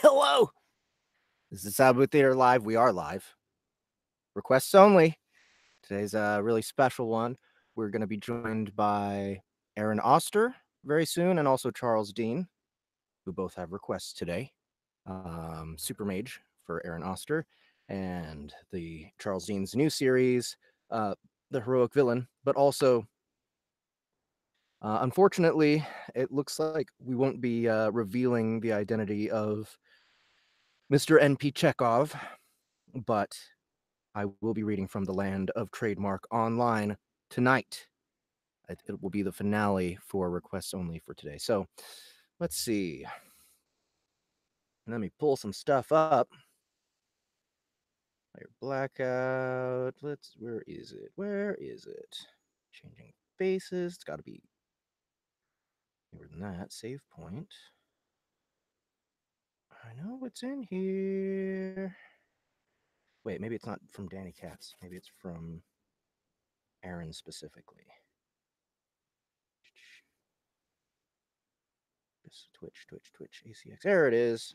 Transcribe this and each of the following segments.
Hello. This is Sabu Theater Live. We are live. Requests only. Today's a really special one. We're going to be joined by Aaron Oster very soon, and also Charles Dean, who both have requests today. Supermage for Aaron Oster, and the Charles Dean's new series, The Heroic Villain, but also unfortunately, it looks like we won't be revealing the identity of Mr. N.P. Chekhov, but I will be reading from the Land of Trademark online tonight. It will be the finale for requests only for today. So let's see. Let me pull some stuff up. Player blackout. Where is it? Where is it? Changing faces. It's got to be newer than that. Save point. I know what's in here. Wait, maybe it's not from Danny Katz. Maybe it's from Aaron specifically. Twitch, ACX. There it is.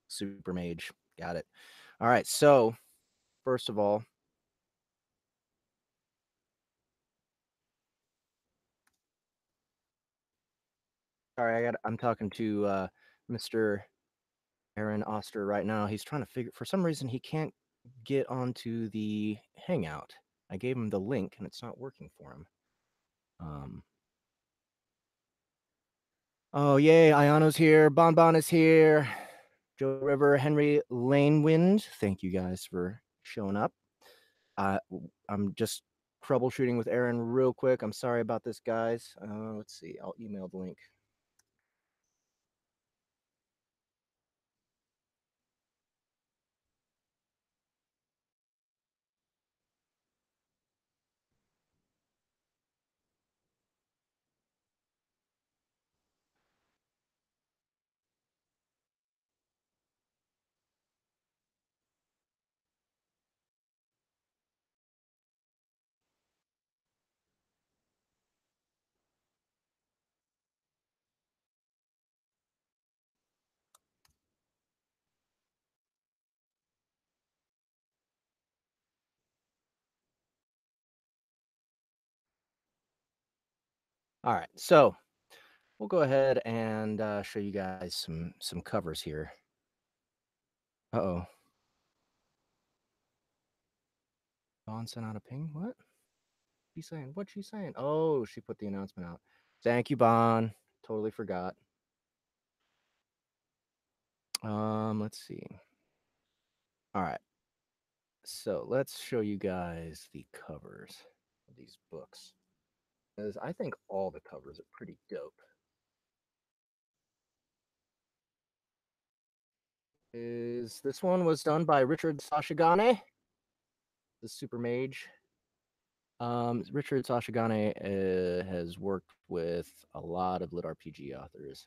Supermage. Got it. All right. So, first of all, sorry, I'm talking to Mr. Aaron Oster right now. He's trying to figure, for some reason, he can't get onto the Hangout. I gave him the link and it's not working for him. Oh, yay. Ayano's here. Bon is here. Joe River, Henry Lanewind. Thank you guys for showing up. I'm just troubleshooting with Aaron real quick. I'm sorry about this, guys. Let's see. I'll email the link. All right, so we'll go ahead and show you guys some covers here. Uh-oh. Dawn sent out a ping? What? She's saying? What's she saying? Oh, she put the announcement out. Thank you, Bon. Totally forgot. Let's see. All right. So let's show you guys the covers of these books. Because I think all the covers are pretty dope. This one was done by Richard Sashigane, the Supermage. Richard Sashigane has worked with a lot of lit RPG authors.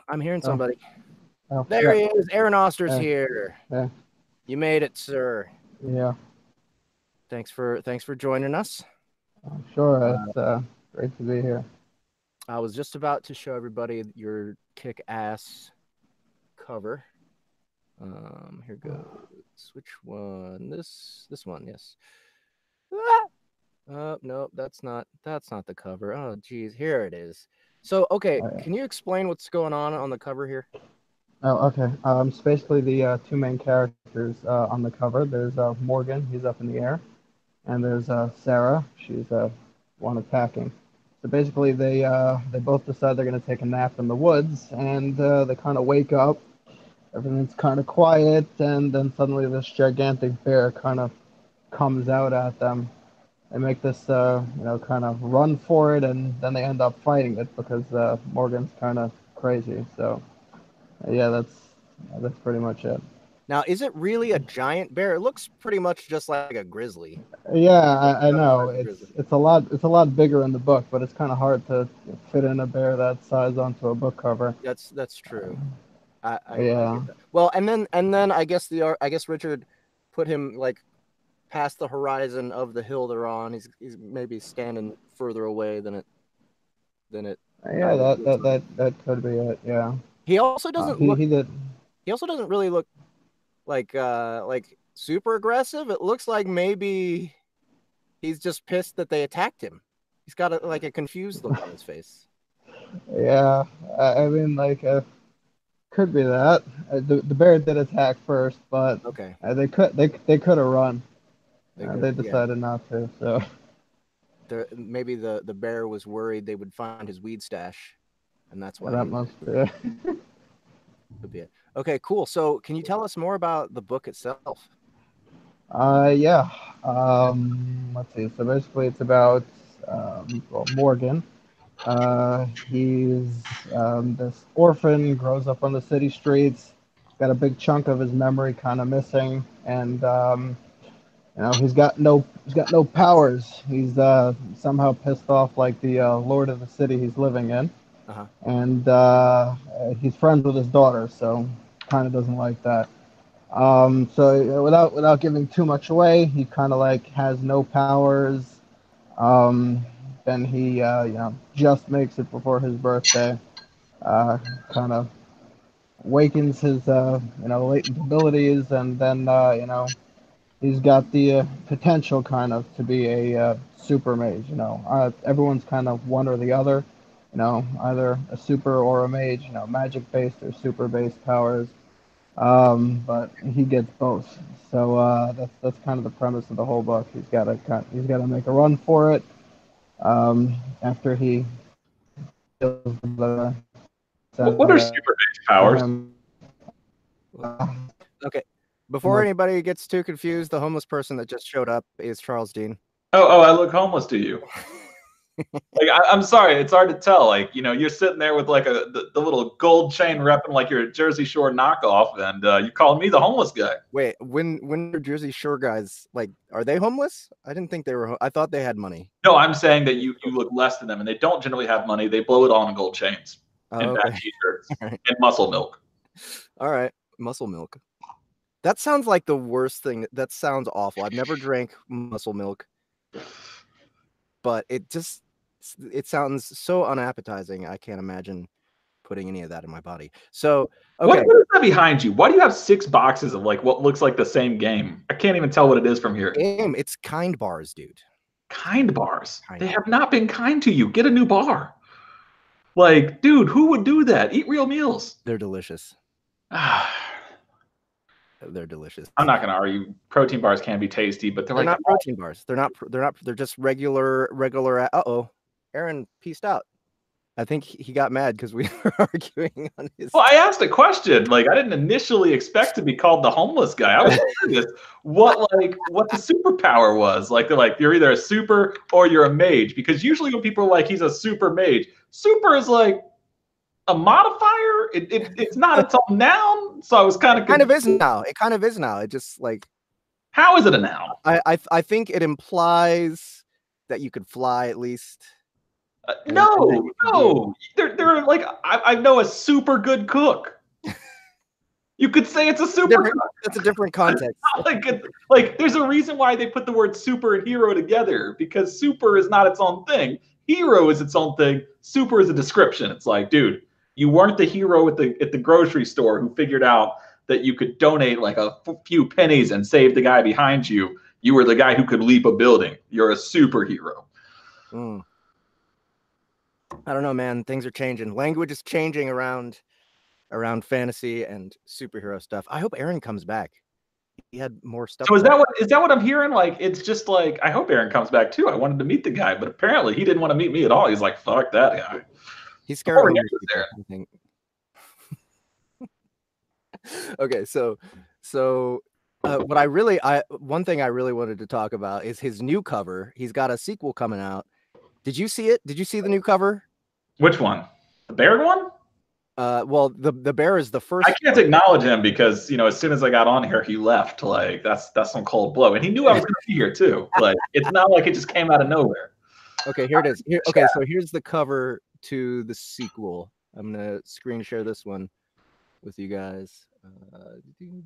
I'm hearing somebody. Oh, there yeah. he is. Aaron Oster's here. Yeah. You made it, sir. Yeah. Thanks for joining us. Sure, it's great to be here. I was just about to show everybody your kick-ass cover. Here goes. Which one? This one, yes. Nope, that's not the cover. Oh, geez, here it is. So, okay, can you explain what's going on the cover here? Oh, okay. It's basically the two main characters on the cover. There's Morgan, he's up in the air, and there's Sarah, she's one attacking. So basically, they both decide they're going to take a nap in the woods, and they kind of wake up. Everything's kind of quiet, and then suddenly this gigantic bear kind of comes out at them. They make this, kind of run for it, and then they end up fighting it because Morgan's kind of crazy. So, yeah, that's pretty much it. Now, is it really a giant bear? It looks pretty much just like a grizzly. Yeah, I know. It's a lot bigger in the book, but it's kind of hard to fit in a bear that size onto a book cover. That's true. I Yeah. get that. Well, and then I guess Richard put him like past the horizon of the hill they're on. He's maybe standing further away than it Yeah, that could be it. Yeah. He also doesn't He look. he did. He also doesn't really look like super aggressive. It looks like maybe he's just pissed that they attacked him. He's got a confused look on his face. Yeah, I mean, like, could be that. The bear did attack first, but Okay. they could have run. They Yeah. decided not to. So Maybe the bear was worried they would find his weed stash, and that's why that he must be it. could be it. Okay, cool. So, can you tell us more about the book itself? Yeah. Let's see. So basically, it's about well, Morgan. He's this orphan, grows up on the city streets, got a big chunk of his memory kind of missing, and he's got no powers. He's somehow pissed off like the lord of the city he's living in, Uh-huh. and he's friends with his daughter, so kind of doesn't like that. So without giving too much away, he kind of like has no powers. Um, then he just makes it before his birthday. Kind of wakens his latent abilities, and then he's got the potential kind of to be a super mage. Everyone's kind of one or the other. Either a super or a mage. Magic based or super based powers. But he gets both. So that's kind of the premise of the whole book. He's got to make a run for it. After he kills the What are super base powers? Okay. Before anybody gets too confused, the homeless person that just showed up is Charles Dean. Oh, I look homeless to you. Like I'm sorry, it's hard to tell. Like you're sitting there with like the little gold chain repping like you're a Jersey Shore knockoff, and you call me the homeless guy. Wait, when are Jersey Shore guys are they homeless? I didn't think they were. I thought they had money. No, I'm saying that you look less than them, and they don't generally have money. They blow it all in gold chains and bad t-shirts and muscle milk. All right, muscle milk. That sounds like the worst thing. That sounds awful. I've never drank muscle milk, but it sounds so unappetizing. I can't imagine putting any of that in my body. So, okay. What is that behind you? Why do you have 6 boxes of like what looks like the same game? I can't even tell what it is from here. It's kind bars, dude. Kind bars. They have not been kind to you. Get a new bar. Like, dude, who would do that? Eat real meals. They're delicious. They're delicious. I'm not going to argue. Protein bars can be tasty, but they're like not protein bars. They're not. They're just regular. Uh-oh. Aaron pieced out. I think he got mad because we were arguing on his. Well, I asked a question. Like, I didn't initially expect to be called the homeless guy. I was curious what the superpower was. Like, they're like, you're either a super or you're a mage. Because usually when people are like, he's a super mage, super is like a modifier. It's not its own noun. So I was kind of is now. It kind of is now. It just like. How is it a noun? I think it implies that you could fly at least. No. They're like I know a super good cook. You could say it's a super cook. That's a different context. Like there's a reason why they put the word super and hero together, because super is not its own thing. Hero is its own thing. Super is a description. It's like, dude, you weren't the hero at the grocery store who figured out that you could donate like a few pennies and save the guy behind you. You were the guy who could leap a building. You're a superhero. I don't know, man. Things are changing. Language is changing around fantasy and superhero stuff. I hope Aaron comes back. He had more stuff. So is that what I'm hearing? Like, it's just like, I hope Aaron comes back too. I wanted to meet the guy, but apparently he didn't want to meet me at all. He's like, fuck that guy. He's scared of there. I think. Okay, so one thing I really wanted to talk about is his new cover. He's got a sequel coming out. Did you see it? Did you see the new cover? Which one? The bear one? Well, the bear is the first. I can't acknowledge him because as soon as I got on here, he left. Like that's some cold blow, and he knew I was going to be here too. Like it's not like it just came out of nowhere. Okay, here it is. Okay, so here's the cover to the sequel. I'm gonna screen share this one. with you guys.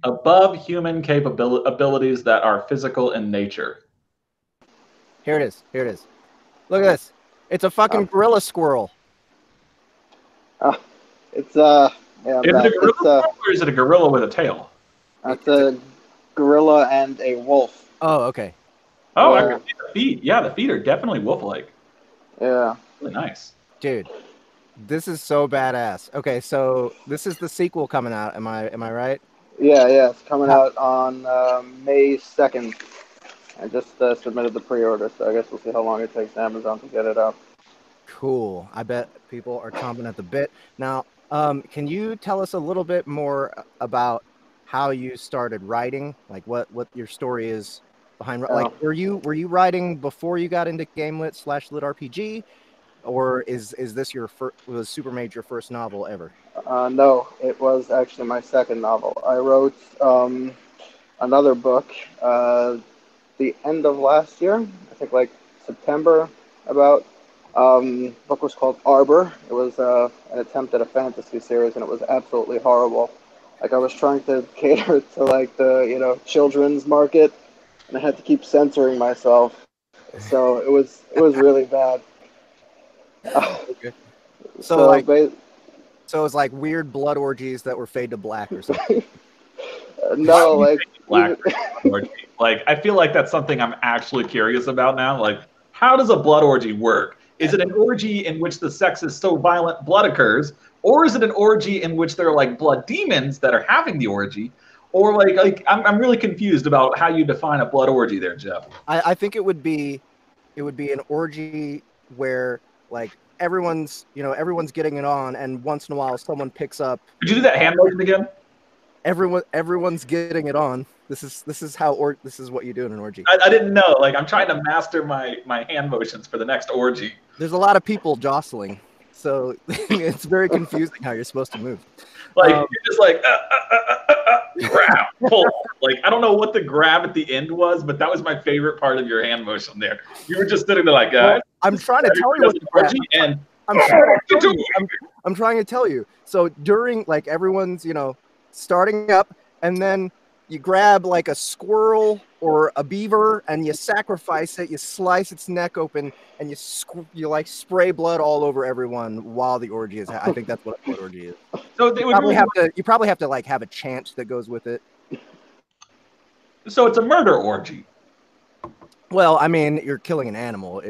Above human abilities that are physical in nature. Here it is. Here it is. Look at this. It's a fucking gorilla squirrel. It's yeah, I'm Is it back. a gorilla It's or is it a gorilla with a tail? it's a gorilla and a wolf. Oh, okay. Oh, I Yeah. can see the feet. Yeah, the feet are definitely wolf-like. Yeah. Really nice. Dude, this is so badass. Okay, so this is the sequel coming out. Am I right? Yeah, yeah. It's coming out on May 2nd. I just submitted the pre-order, so I guess we'll see how long it takes Amazon to get it up. Cool. I bet people are chomping at the bit. Now, can you tell us a little bit more about how you started writing? Like what your story is behind like were you writing before you got into GameLit/Lit RPG? Or is this your first, was Supermage your first novel ever? No, it was actually my second novel. I wrote another book the end of last year, I think like September about. Book was called Arbor. It was an attempt at a fantasy series, and it was absolutely horrible. Like I was trying to cater to like the children's market, and I had to keep censoring myself. So it was really bad. Okay. So so it's like weird blood orgies that were fade to black or something. no, like Black orgy. Like I feel like that's something I'm actually curious about now. Like, how does a blood orgy work? Is it an orgy in which the sex is so violent blood occurs, or is it an orgy in which there are like blood demons that are having the orgy? Or like I'm really confused about how you define a blood orgy there, Jeff. I think it would be an orgy where like everyone's getting it on, and once in a while someone picks up. Could you do that hand motion again? Everyone's getting it on. This is what you do in an orgy. I didn't know. Like I'm trying to master my hand motions for the next orgy. There's a lot of people jostling, so it's very confusing how you're supposed to move. Like you're just like grab, pull. Like I don't know what the grab at the end was, but that was my favorite part of your hand motion there. You were just sitting there like, guys. I'm trying to tell you what the grab. I'm trying to tell you. So during like everyone's starting up, and then you grab like a squirrel or a beaver and you sacrifice it, you slice its neck open, and you like spray blood all over everyone while the orgy is. I think that's what an orgy is. So they you probably have to like have a chant that goes with it. So it's a murder orgy. Well, I mean, you're killing an animal.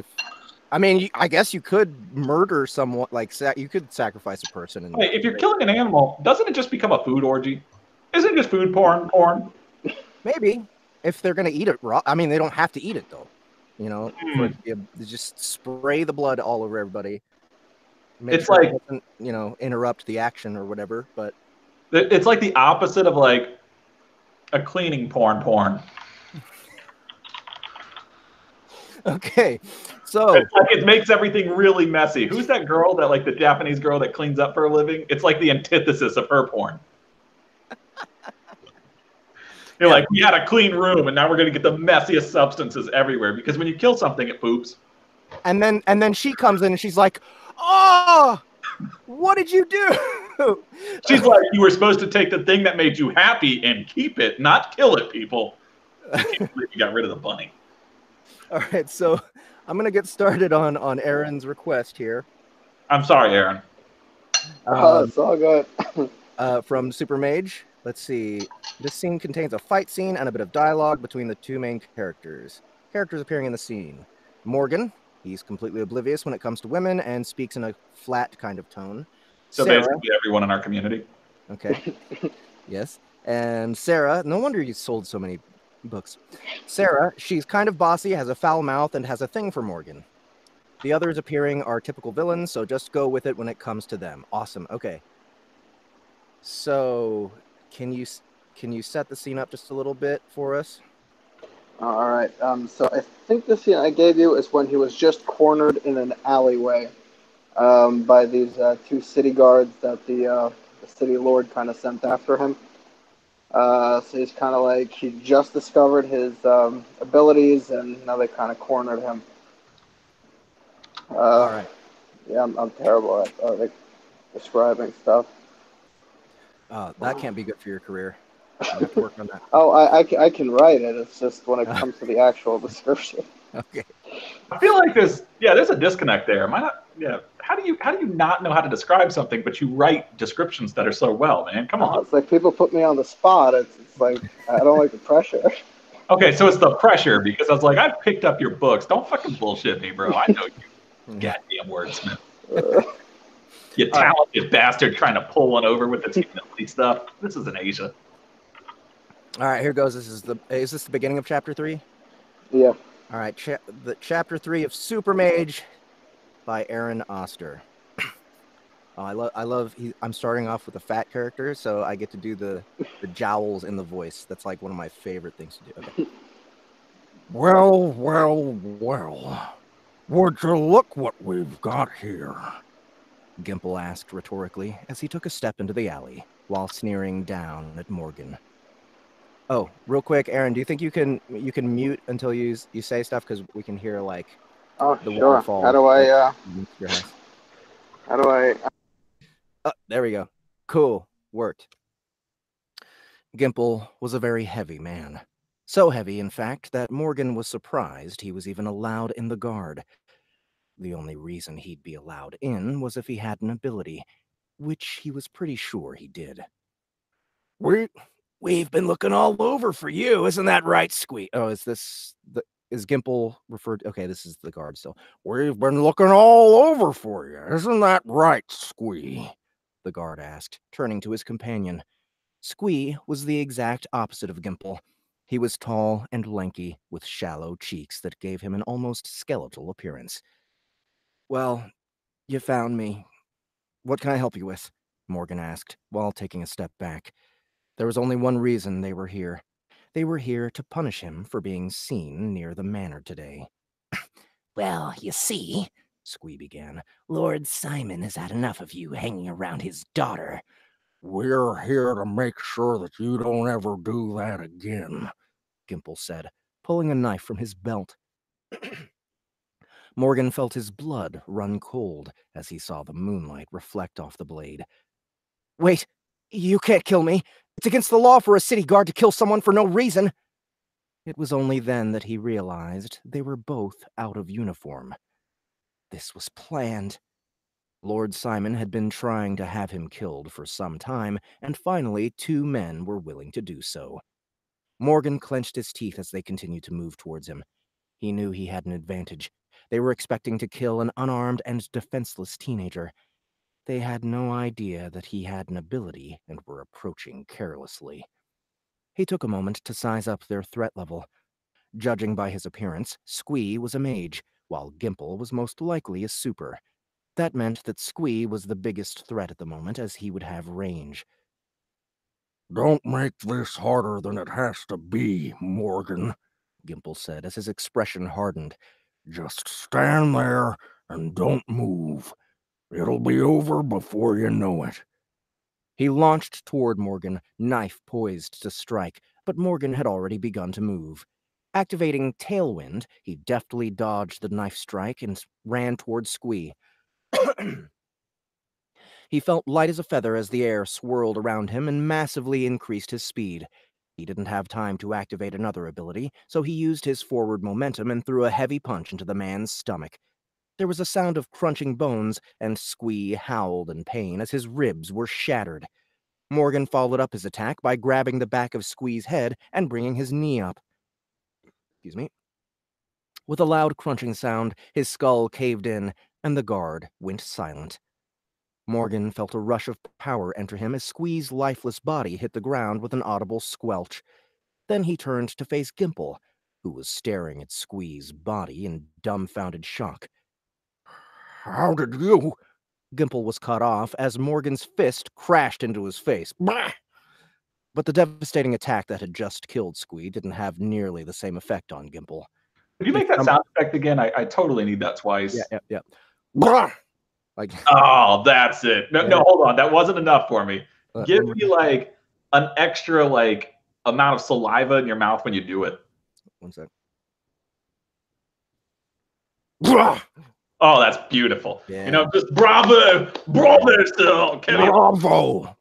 I guess you could murder someone, like you could sacrifice a person. Wait, if you're killing an animal, doesn't it just become a food orgy? Isn't it just food porn? Maybe if they're gonna eat it raw. I mean, they don't have to eat it though. They just spray the blood all over everybody. It's like it doesn't, interrupt the action or whatever. But it's like the opposite of like a cleaning porn. Okay, so it's like it makes everything really messy. Who's that girl that like the Japanese girl that cleans up for a living? It's like the antithesis of her porn. You're like, we had a clean room, and now we're going to get the messiest substances everywhere. Because when you kill something, it poops. And then she comes in and she's like, "Oh, what did you do?" She's like, "You were supposed to take the thing that made you happy and keep it, not kill it, people." I can't believe you got rid of the bunny. All right, so I'm gonna get started on Aaron's request here. I'm sorry, Aaron. It's all good. From Supermage. Let's see. This scene contains a fight scene and a bit of dialogue between the two main characters. Characters appearing in the scene. Morgan, he's completely oblivious when it comes to women and speaks in a flat kind of tone. So Sarah, basically everyone in our community. Okay. Yes. And Sarah, no wonder you sold so many books. Sarah, she's kind of bossy, has a foul mouth, and has a thing for Morgan. The others appearing are typical villains, so just go with it when it comes to them. Awesome. Okay. So, can you set the scene up just a little bit for us? All right. So I think the scene I gave you is when he was just cornered in an alleyway by these two city guards that the city lord kind of sent after him. So he's kind of like he just discovered his abilities, and now they kind of cornered him. All right. Yeah, I'm terrible at like describing stuff. That can't be good for your career. You have to work on that. Oh, I can write it. It's just when it comes to the actual description. Okay. I feel like there's a disconnect there. Am I not? Yeah. How do you not know how to describe something, but you write descriptions that are so well, man? Come on. It's like people put me on the spot. It's like I don't like the pressure. Okay, so it's the pressure because I was like, I've picked up your books. Don't fucking bullshit me, bro. I know you, goddamn wordsmith. You talented bastard trying to pull one over with the humility stuff. This is in Asia. All right, here goes. Is this the beginning of chapter 3? Yeah. All right, the chapter 3 of Supermage by Aaron Oster. I love. I'm starting off with a fat character, so I get to do the jowls in the voice. That's like one of my favorite things to do. Okay. Well, would you look what we've got here? Gimple asked rhetorically as he took a step into the alley while sneering down at Morgan. Oh, real quick, Aaron, do you think you can mute until you say stuff, because we can hear like the sure. waterfall? How do I? Your house. How do I? There we go. Cool, worked. Gimple was a very heavy man. So heavy, in fact, that Morgan was surprised he was even allowed in the guard. The only reason he'd be allowed in was if he had an ability, which he was pretty sure he did. We've been looking all over for you, isn't that right, Squee? Oh, is Gimple referred? Okay, this is the guard still. We've been looking all over for you, isn't that right, Squee? The guard asked, turning to his companion. Squee was the exact opposite of Gimple. He was tall and lanky, with shallow cheeks that gave him an almost skeletal appearance. Well, you found me. What can I help you with? Morgan asked, while taking a step back. There was only one reason they were here. They were here to punish him for being seen near the manor today. Well, you see, Squee began, Lord Simon has had enough of you hanging around his daughter. We're here to make sure that you don't ever do that again, Gimple said, pulling a knife from his belt. Morgan felt his blood run cold as he saw the moonlight reflect off the blade. Wait, you can't kill me. It's against the law for a city guard to kill someone for no reason. It was only then that he realized they were both out of uniform. This was planned. Lord Simon had been trying to have him killed for some time, and finally 2 men were willing to do so. Morgan clenched his teeth as they continued to move towards him. He knew he had an advantage. They were expecting to kill an unarmed and defenseless teenager. They had no idea that he had an ability and were approaching carelessly. He took a moment to size up their threat level. Judging by his appearance, Squee was a mage, while Gimple was most likely a super. That meant that Squee was the biggest threat at the moment, as he would have range. Don't make this harder than it has to be, Morgan, Gimple said as his expression hardened. Just stand there and don't move. It'll be over before you know it. He launched toward Morgan, knife poised to strike, but Morgan had already begun to move. Activating Tailwind, he deftly dodged the knife strike and ran toward Squee. He felt light as a feather as the air swirled around him and massively increased his speed. He didn't have time to activate another ability, so he used his forward momentum and threw a heavy punch into the man's stomach. There was a sound of crunching bones, and Squee howled in pain as his ribs were shattered. Morgan followed up his attack by grabbing the back of Squee's head and bringing his knee up. Excuse me. With a loud crunching sound, his skull caved in, and the guard went silent. Morgan felt a rush of power enter him as Squee's lifeless body hit the ground with an audible squelch. Then he turned to face Gimple, who was staring at Squee's body in dumbfounded shock. How did you? Gimple was cut off as Morgan's fist crashed into his face. Bah! But the devastating attack that had just killed Squee didn't have nearly the same effect on Gimple. Could you make that sound effect again? I totally need that twice. Yeah. Bah! Like, oh, that's it. No, hold on. That wasn't enough for me. Give me like an extra like amount of saliva in your mouth when you do it. One sec. Oh, that's beautiful. Yeah. You know, just bravo, bravo still. Bravo.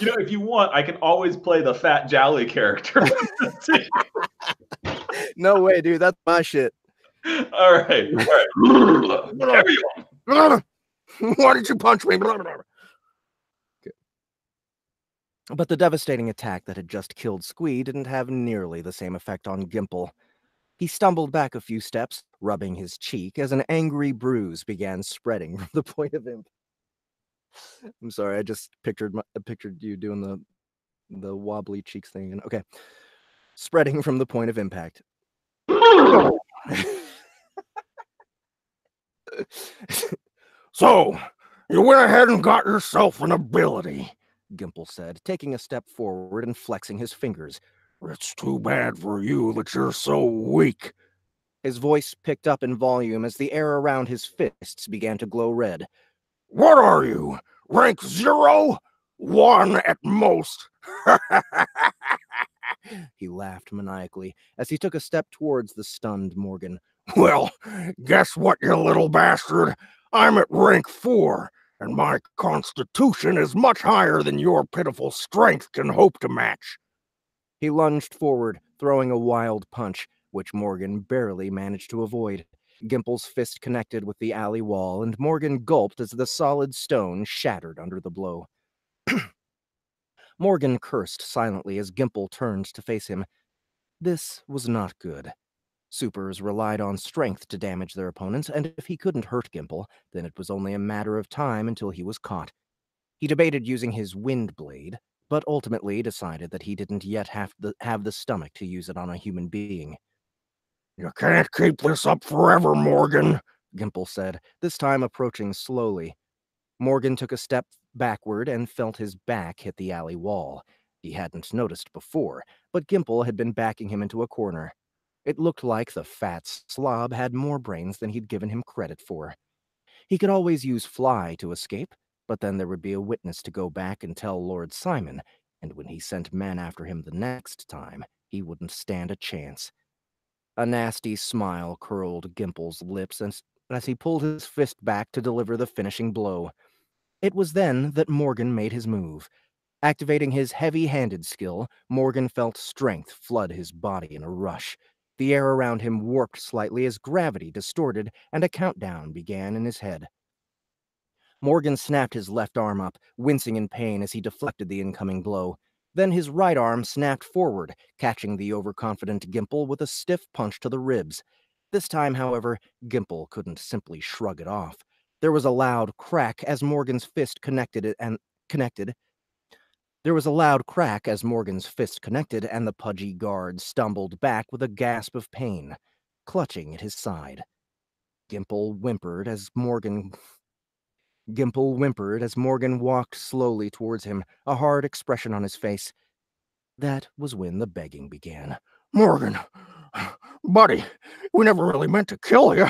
You know, if you want, I can always play the fat jolly character. No way, dude. That's my shit. All right. Carry on. Why did you punch me? But the devastating attack that had just killed Squee didn't have nearly the same effect on Gimple. He stumbled back a few steps, rubbing his cheek, as an angry bruise began spreading from the point of impact. I'm sorry, I just pictured you doing the wobbly cheeks thing. Okay. Spreading from the point of impact. So, you went ahead and got yourself an ability, Gimple said, taking a step forward and flexing his fingers. It's too bad for you that you're so weak. His voice picked up in volume as the air around his fists began to glow red. What are you? Rank 0? 1 at most. He laughed maniacally as he took a step towards the stunned Morgan. Well, guess what, you little bastard? I'm at rank 4, and my constitution is much higher than your pitiful strength can hope to match. He lunged forward, throwing a wild punch, which Morgan barely managed to avoid. Gimple's fist connected with the alley wall, and Morgan gulped as the solid stone shattered under the blow. Morgan cursed silently as Gimple turned to face him. This was not good. Supers relied on strength to damage their opponents, and if he couldn't hurt Gimple, then it was only a matter of time until he was caught. He debated using his wind blade, but ultimately decided that he didn't yet have the stomach to use it on a human being. You can't keep this up forever, Morgan, Gimple said, this time approaching slowly. Morgan took a step backward and felt his back hit the alley wall. He hadn't noticed before, but Gimple had been backing him into a corner. It looked like the fat slob had more brains than he'd given him credit for. He could always use Fly to escape, but then there would be a witness to go back and tell Lord Simon, and when he sent men after him the next time, he wouldn't stand a chance. A nasty smile curled Gimple's lips as he pulled his fist back to deliver the finishing blow. It was then that Morgan made his move. Activating his heavy-handed skill, Morgan felt strength flood his body in a rush. The air around him warped slightly as gravity distorted, and a countdown began in his head. Morgan snapped his left arm up, wincing in pain as he deflected the incoming blow. Then his right arm snapped forward, catching the overconfident Gimple with a stiff punch to the ribs. This time, however, Gimple couldn't simply shrug it off. There was a loud crack as Morgan's fist connected. There was a loud crack as Morgan's fist connected, and the pudgy guard stumbled back with a gasp of pain, clutching at his side. Gimple whimpered as Morgan walked slowly towards him, a hard expression on his face. That was when the begging began. Morgan, buddy, we never really meant to kill you.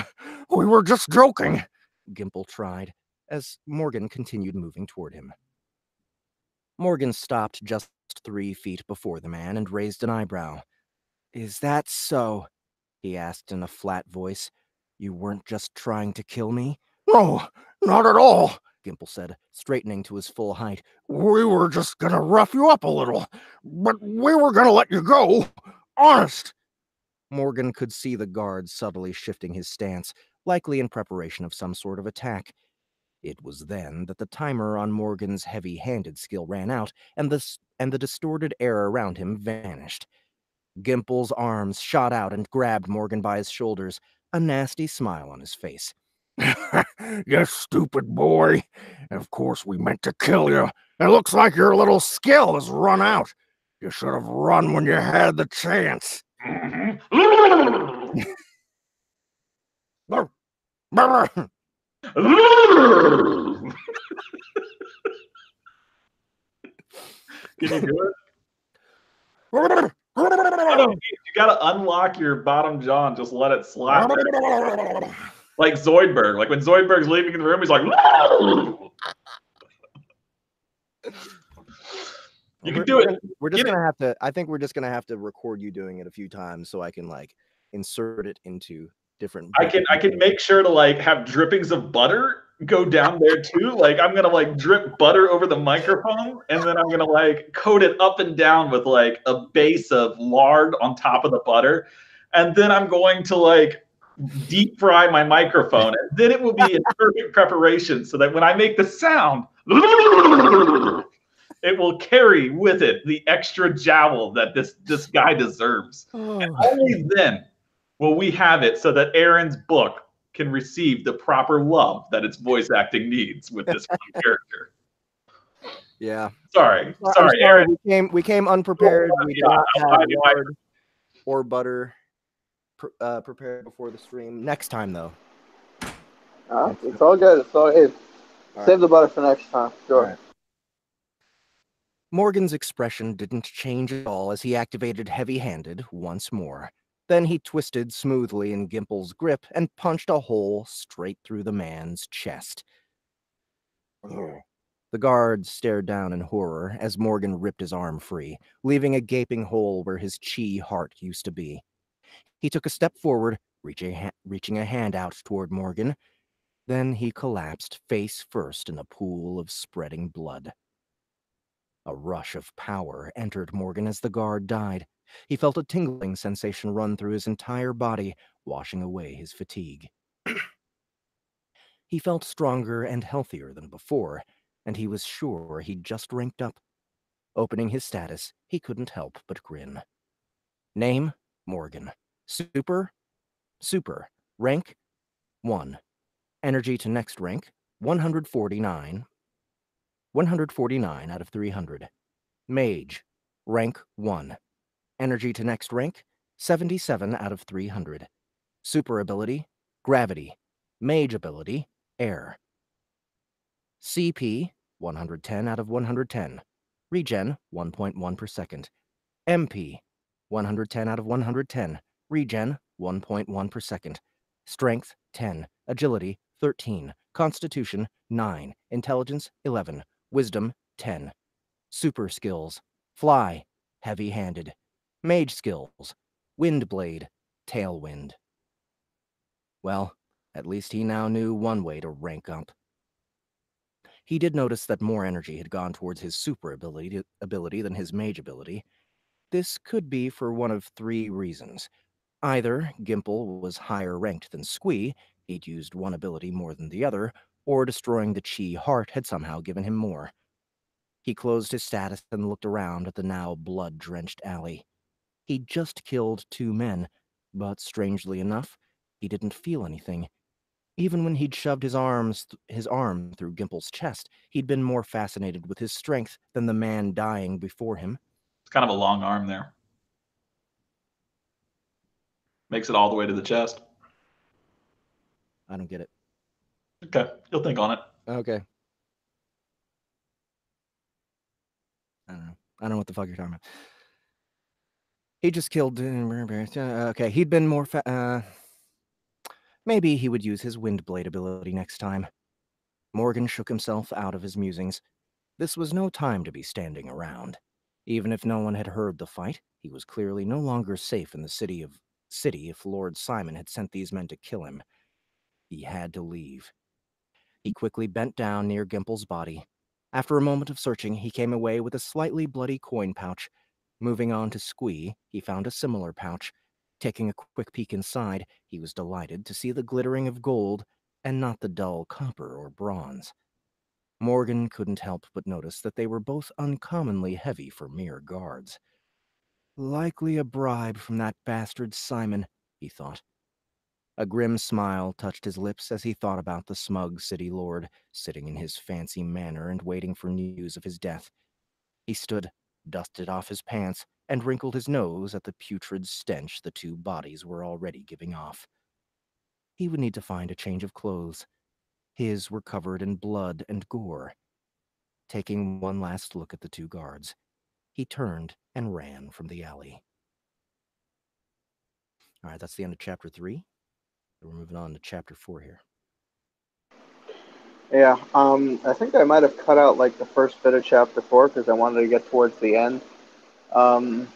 We were just joking, Gimple tried, as Morgan continued moving toward him. Morgan stopped just 3 feet before the man and raised an eyebrow. Is that so? He asked in a flat voice. You weren't just trying to kill me? No, not at all, Gimple said, straightening to his full height. We were just gonna rough you up a little, but we were gonna let you go. Honest. Morgan could see the guard subtly shifting his stance, likely in preparation of some sort of attack. It was then that the timer on Morgan's heavy-handed skill ran out, and the distorted air around him vanished. Gimple's arms shot out and grabbed Morgan by his shoulders, a nasty smile on his face. You stupid boy. Of course we meant to kill you. It looks like your little skill has run out. You should have run when you had the chance. Can you do it? You gotta unlock your bottom jaw and just let it slap. Like Zoidberg. Like when Zoidberg's leaving the room, he's like, You can do it. We're just Get it. gonna have to. I think we're just gonna have to record you doing it a few times so I can like insert it into different. I can make sure to like have drippings of butter go down there too. Like I'm gonna like drip butter over the microphone, and then I'm gonna like coat it up and down with like a base of lard on top of the butter, and then I'm going to like deep fry my microphone, and then it will be in perfect preparation so that when I make the sound, it will carry with it the extra jowl that this guy deserves. And only then will we have it so that Aaron's book can receive the proper love that its voice acting needs with this one character. Yeah. Sorry, I'm sorry, Aaron. We came unprepared. We did not have lard or butter prepared before the stream. Next time, though. It's all good. It's all good. Save the butter for next time. Sure. Right. Morgan's expression didn't change at all as he activated Heavy-Handed once more. Then he twisted smoothly in Gimple's grip and punched a hole straight through the man's chest. The guard stared down in horror as Morgan ripped his arm free, leaving a gaping hole where his chi heart used to be. He took a step forward, reaching a hand out toward Morgan. Then he collapsed face first in a pool of spreading blood. A rush of power entered Morgan as the guard died. He felt a tingling sensation run through his entire body, washing away his fatigue. He felt stronger and healthier than before, and he was sure he'd just ranked up. Opening his status, he couldn't help but grin. Name, Morgan. Super. Rank, 1. Energy to next rank, 149. 149 out of 300. Mage, rank 1. Energy to next rank, 77 out of 300. Super ability, gravity. Mage ability, air. CP, 110 out of 110. Regen, 1.1 per second. MP, 110 out of 110. Regen, 1.1 per second. Strength, 10. Agility, 13. Constitution, 9. Intelligence, 11. Wisdom, 10. Super skills. Fly, heavy-handed. Mage skills. Windblade, tailwind. Well, at least he now knew one way to rank up. He did notice that more energy had gone towards his super ability than his mage ability. This could be for one of 3 reasons. Either Gimple was higher ranked than Squee, he'd used one ability more than the other, or destroying the chi heart had somehow given him more. He closed his status and looked around at the now blood-drenched alley. He'd just killed 2 men, but strangely enough, he didn't feel anything. Even when he'd shoved his arm through Gimple's chest, he'd been more fascinated with his strength than the man dying before him. It's kind of a long arm there. Makes it all the way to the chest. I don't get it. Okay, you'll think on it. Okay. I don't know. I don't know what the fuck you're talking about. He just killed... okay, he'd been more... maybe he would use his Windblade ability next time. Morgan shook himself out of his musings. This was no time to be standing around. Even if no one had heard the fight, he was clearly no longer safe in the city if Lord Simon had sent these men to kill him. He had to leave. He quickly bent down near Gimple's body. After a moment of searching, he came away with a slightly bloody coin pouch. Moving on to Squee, he found a similar pouch. Taking a quick peek inside, he was delighted to see the glittering of gold and not the dull copper or bronze. Morgan couldn't help but notice that they were both uncommonly heavy for mere guards. Likely a bribe from that bastard Simon, he thought. A grim smile touched his lips as he thought about the smug city lord, sitting in his fancy manor and waiting for news of his death. He stood, dusted off his pants, and wrinkled his nose at the putrid stench the 2 bodies were already giving off. He would need to find a change of clothes. His were covered in blood and gore. Taking one last look at the 2 guards, he turned and ran from the alley. All right, that's the end of Chapter 3. We're moving on to Chapter 4 here. Yeah, I think I might have cut out like the first bit of chapter 4 because I wanted to get towards the end. Um,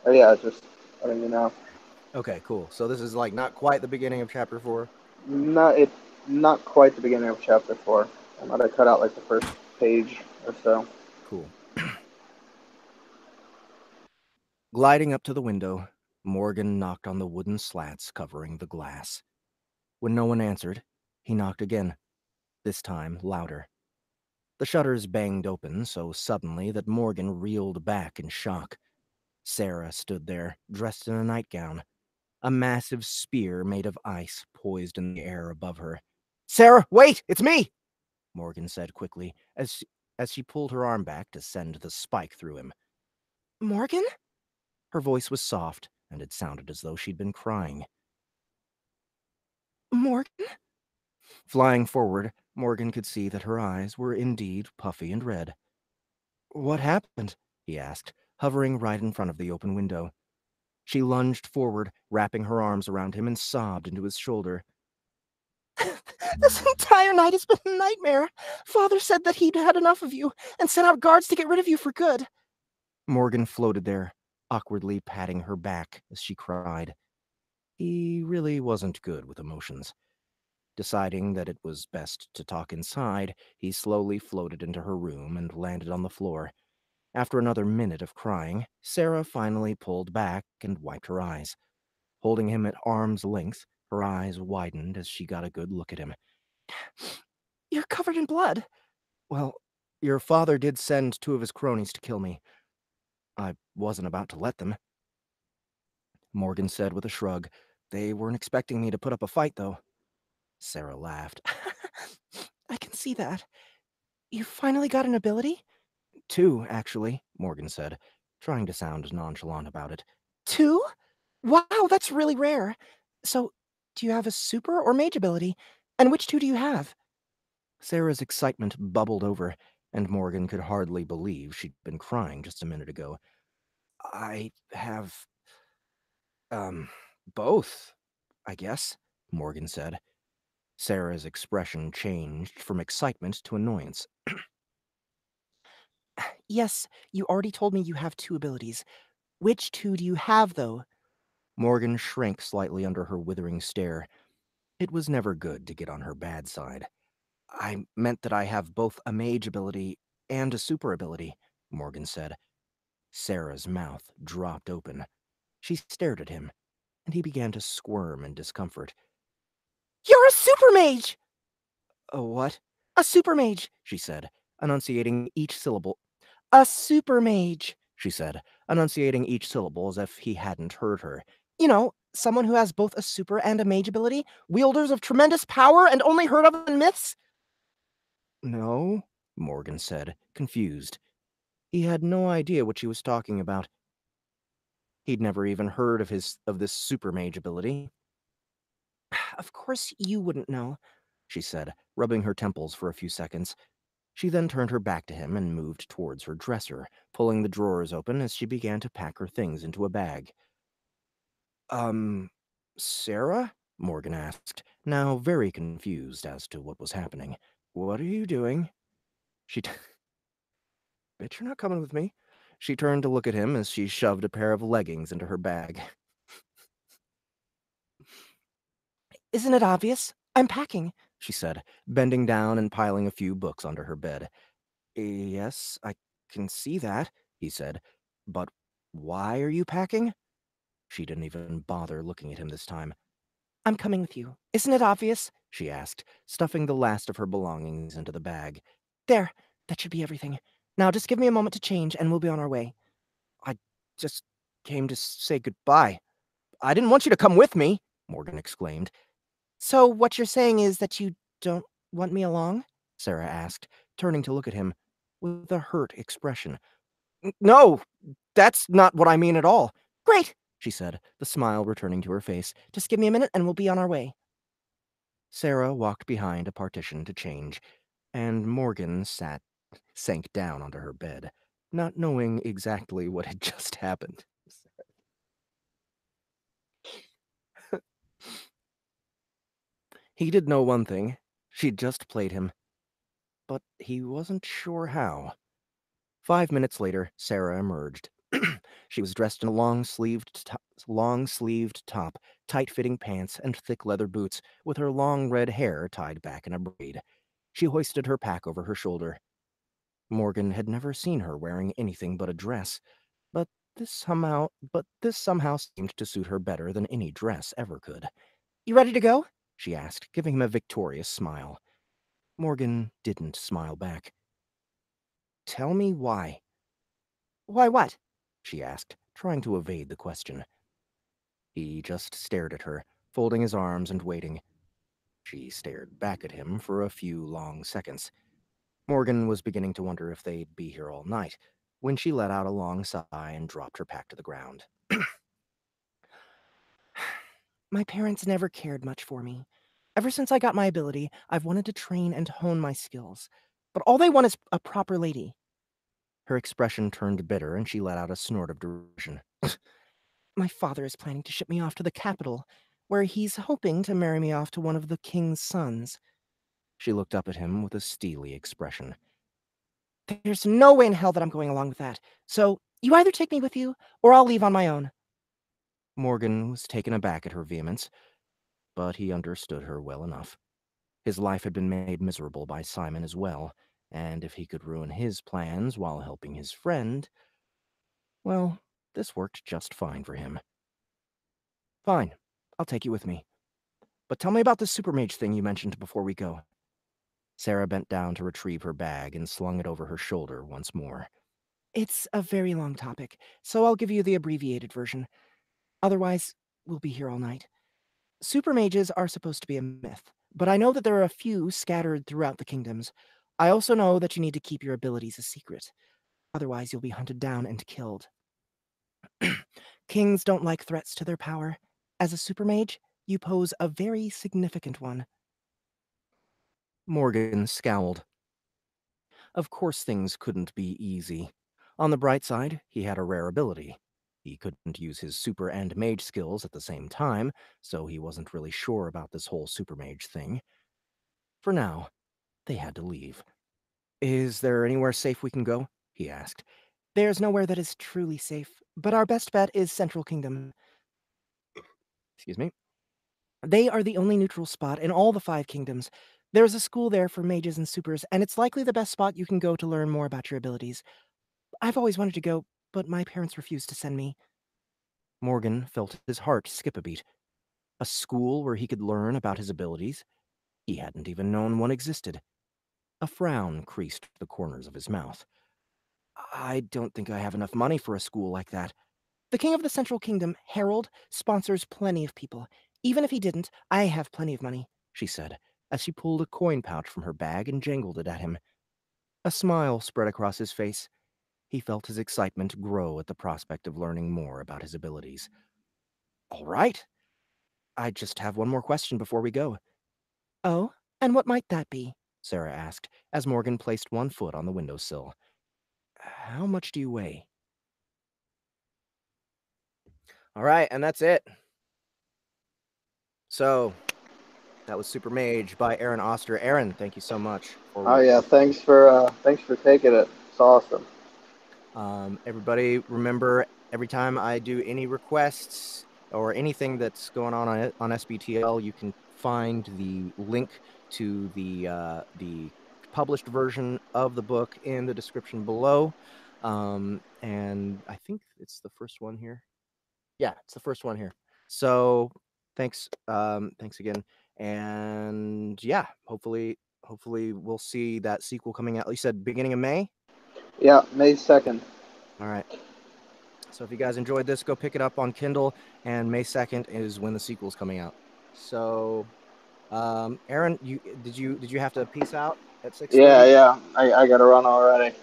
but yeah, just letting you know. Okay, cool. So this is like not quite the beginning of chapter 4. It's not quite the beginning of chapter 4. I might have cut out like the first page or so. Cool. Gliding up to the window, Morgan knocked on the wooden slats covering the glass. When no one answered, he knocked again, this time louder. The shutters banged open so suddenly that Morgan reeled back in shock. Sarah stood there, dressed in a nightgown, a massive spear made of ice poised in the air above her. "Sarah, wait! It's me!" Morgan said quickly, as she pulled her arm back to send the spike through him. "Morgan?" Her voice was soft, and it sounded as though she'd been crying. "Morgan?" Flying forward, Morgan could see that her eyes were indeed puffy and red. "What happened?" he asked, hovering right in front of the open window. She lunged forward, wrapping her arms around him, and sobbed into his shoulder. "This entire night has been a nightmare. Father said that he'd had enough of you and sent out guards to get rid of you for good." Morgan floated there, awkwardly patting her back as she cried. He really wasn't good with emotions. Deciding that it was best to talk inside, he slowly floated into her room and landed on the floor. After another minute of crying, Sarah finally pulled back and wiped her eyes. Holding him at arm's length, her eyes widened as she got a good look at him. "You're covered in blood." "Well, your father did send 2 of his cronies to kill me. I wasn't about to let them," Morgan said with a shrug. "They weren't expecting me to put up a fight, though." Sarah laughed. "I can see that. You finally got an ability?" "2, actually," Morgan said, trying to sound nonchalant about it. "2? Wow, that's really rare. So, do you have a super or mage ability? And which 2 do you have?" Sarah's excitement bubbled over, and Morgan could hardly believe she'd been crying just a minute ago. "I have, both, I guess," Morgan said. Sarah's expression changed from excitement to annoyance. "Yes, you already told me you have 2 abilities. Which 2 do you have, though?" Morgan shrank slightly under her withering stare. It was never good to get on her bad side. "I meant that I have both a mage ability and a super ability," Morgan said. Sarah's mouth dropped open. She stared at him, and he began to squirm in discomfort. "You're a supermage!" "A what?" "A supermage," she said, enunciating each syllable. "A supermage," she said, enunciating each syllable as if he hadn't heard her. "You know, someone who has both a super and a mage ability, wielders of tremendous power and only heard of in myths." "No," Morgan said, confused. He had no idea what she was talking about. He'd never even heard of this super mage ability. "Of course you wouldn't know," she said, rubbing her temples for a few seconds. She then turned her back to him and moved towards her dresser, pulling the drawers open as she began to pack her things into a bag. Sarah?" Morgan asked, now very confused as to what was happening. "What are you doing?" "Bet you're not coming with me." She turned to look at him as she shoved a pair of leggings into her bag. "Isn't it obvious? I'm packing," she said, bending down and piling a few books under her bed. "Yes, I can see that," he said. "But why are you packing?" She didn't even bother looking at him this time. "I'm coming with you. Isn't it obvious?" she asked, stuffing the last of her belongings into the bag. "There, that should be everything. Now just give me a moment to change and we'll be on our way." "I just came to say goodbye. I didn't want you to come with me," Morgan exclaimed. "So what you're saying is that you don't want me along?" Sarah asked, turning to look at him with a hurt expression. "No, that's not what I mean at all." "Great," she said, the smile returning to her face. "Just give me a minute and we'll be on our way." Sarah walked behind a partition to change, and Morgan sank down onto her bed, not knowing exactly what had just happened. He did know one thing. She'd just played him, but he wasn't sure how. 5 minutes later, Sarah emerged. She was dressed in a long-sleeved top, tight-fitting pants, and thick leather boots, with her long red hair tied back in a braid. She hoisted her pack over her shoulder. Morgan had never seen her wearing anything but a dress, but this somehow seemed to suit her better than any dress ever could. "You ready to go?" she asked, giving him a victorious smile. Morgan didn't smile back. "Tell me why." Why what? she asked, trying to evade the question. He just stared at her, folding his arms and waiting. She stared back at him for a few long seconds. Morgan was beginning to wonder if they'd be here all night, when she let out a long sigh and dropped her pack to the ground. My parents never cared much for me. Ever since I got my ability, I've wanted to train and hone my skills. But all they want is a proper lady. Her expression turned bitter, and she let out a snort of derision. My father is planning to ship me off to the capital, where he's hoping to marry me off to one of the king's sons. She looked up at him with a steely expression. There's no way in hell that I'm going along with that. So, you either take me with you, or I'll leave on my own. Morgan was taken aback at her vehemence, but he understood her well enough. His life had been made miserable by Simon as well, and if he could ruin his plans while helping his friend, well, this worked just fine for him. "Fine, I'll take you with me. But tell me about the Supermage thing you mentioned before we go." Sarah bent down to retrieve her bag and slung it over her shoulder once more. It's a very long topic, so I'll give you the abbreviated version. Otherwise, we'll be here all night. Supermages are supposed to be a myth, but I know that there are a few scattered throughout the kingdoms. I also know that you need to keep your abilities a secret. Otherwise, you'll be hunted down and killed. Kings don't like threats to their power. As a supermage, you pose a very significant one. Morgan scowled. Of course things couldn't be easy. On the bright side, he had a rare ability. He couldn't use his super and mage skills at the same time, so he wasn't really sure about this whole supermage thing. For now, they had to leave. "Is there anywhere safe we can go?" he asked. There's nowhere that is truly safe, but our best bet is Central Kingdom. Excuse me. They are the only neutral spot in all the 5 kingdoms. There's a school there for mages and supers, and it's likely the best spot you can go to learn more about your abilities. I've always wanted to go, but my parents refused to send me. Morgan felt his heart skip a beat. A school where he could learn about his abilities? He hadn't even known one existed. A frown creased the corners of his mouth. "I don't think I have enough money for a school like that." The king of the Central Kingdom, Harold, sponsors plenty of people. Even if he didn't, I have plenty of money, she said, as she pulled a coin pouch from her bag and jangled it at him. A smile spread across his face. He felt his excitement grow at the prospect of learning more about his abilities. "All right. I just have one more question before we go." Oh, and what might that be? Sarah asked, as Morgan placed one foot on the windowsill. "How much do you weigh?" All right, and that's it. So, that was Supermage by Aaron Oster. Aaron, thank you so much. Oh yeah, thanks for taking it. It's awesome. Everybody, remember, every time I do any requests or anything that's going on SBTL, you can find the link to the published version of the book in the description below. And I think it's the first one here. Yeah, it's the first one here. So thanks again. And yeah, hopefully we'll see that sequel coming out. You said beginning of May? Yeah, May 2nd. All right. So if you guys enjoyed this, go pick it up on Kindle, and May 2nd is when the sequel's coming out. So, Aaron, did you have to peace out at 6:30? Yeah, I gotta run already.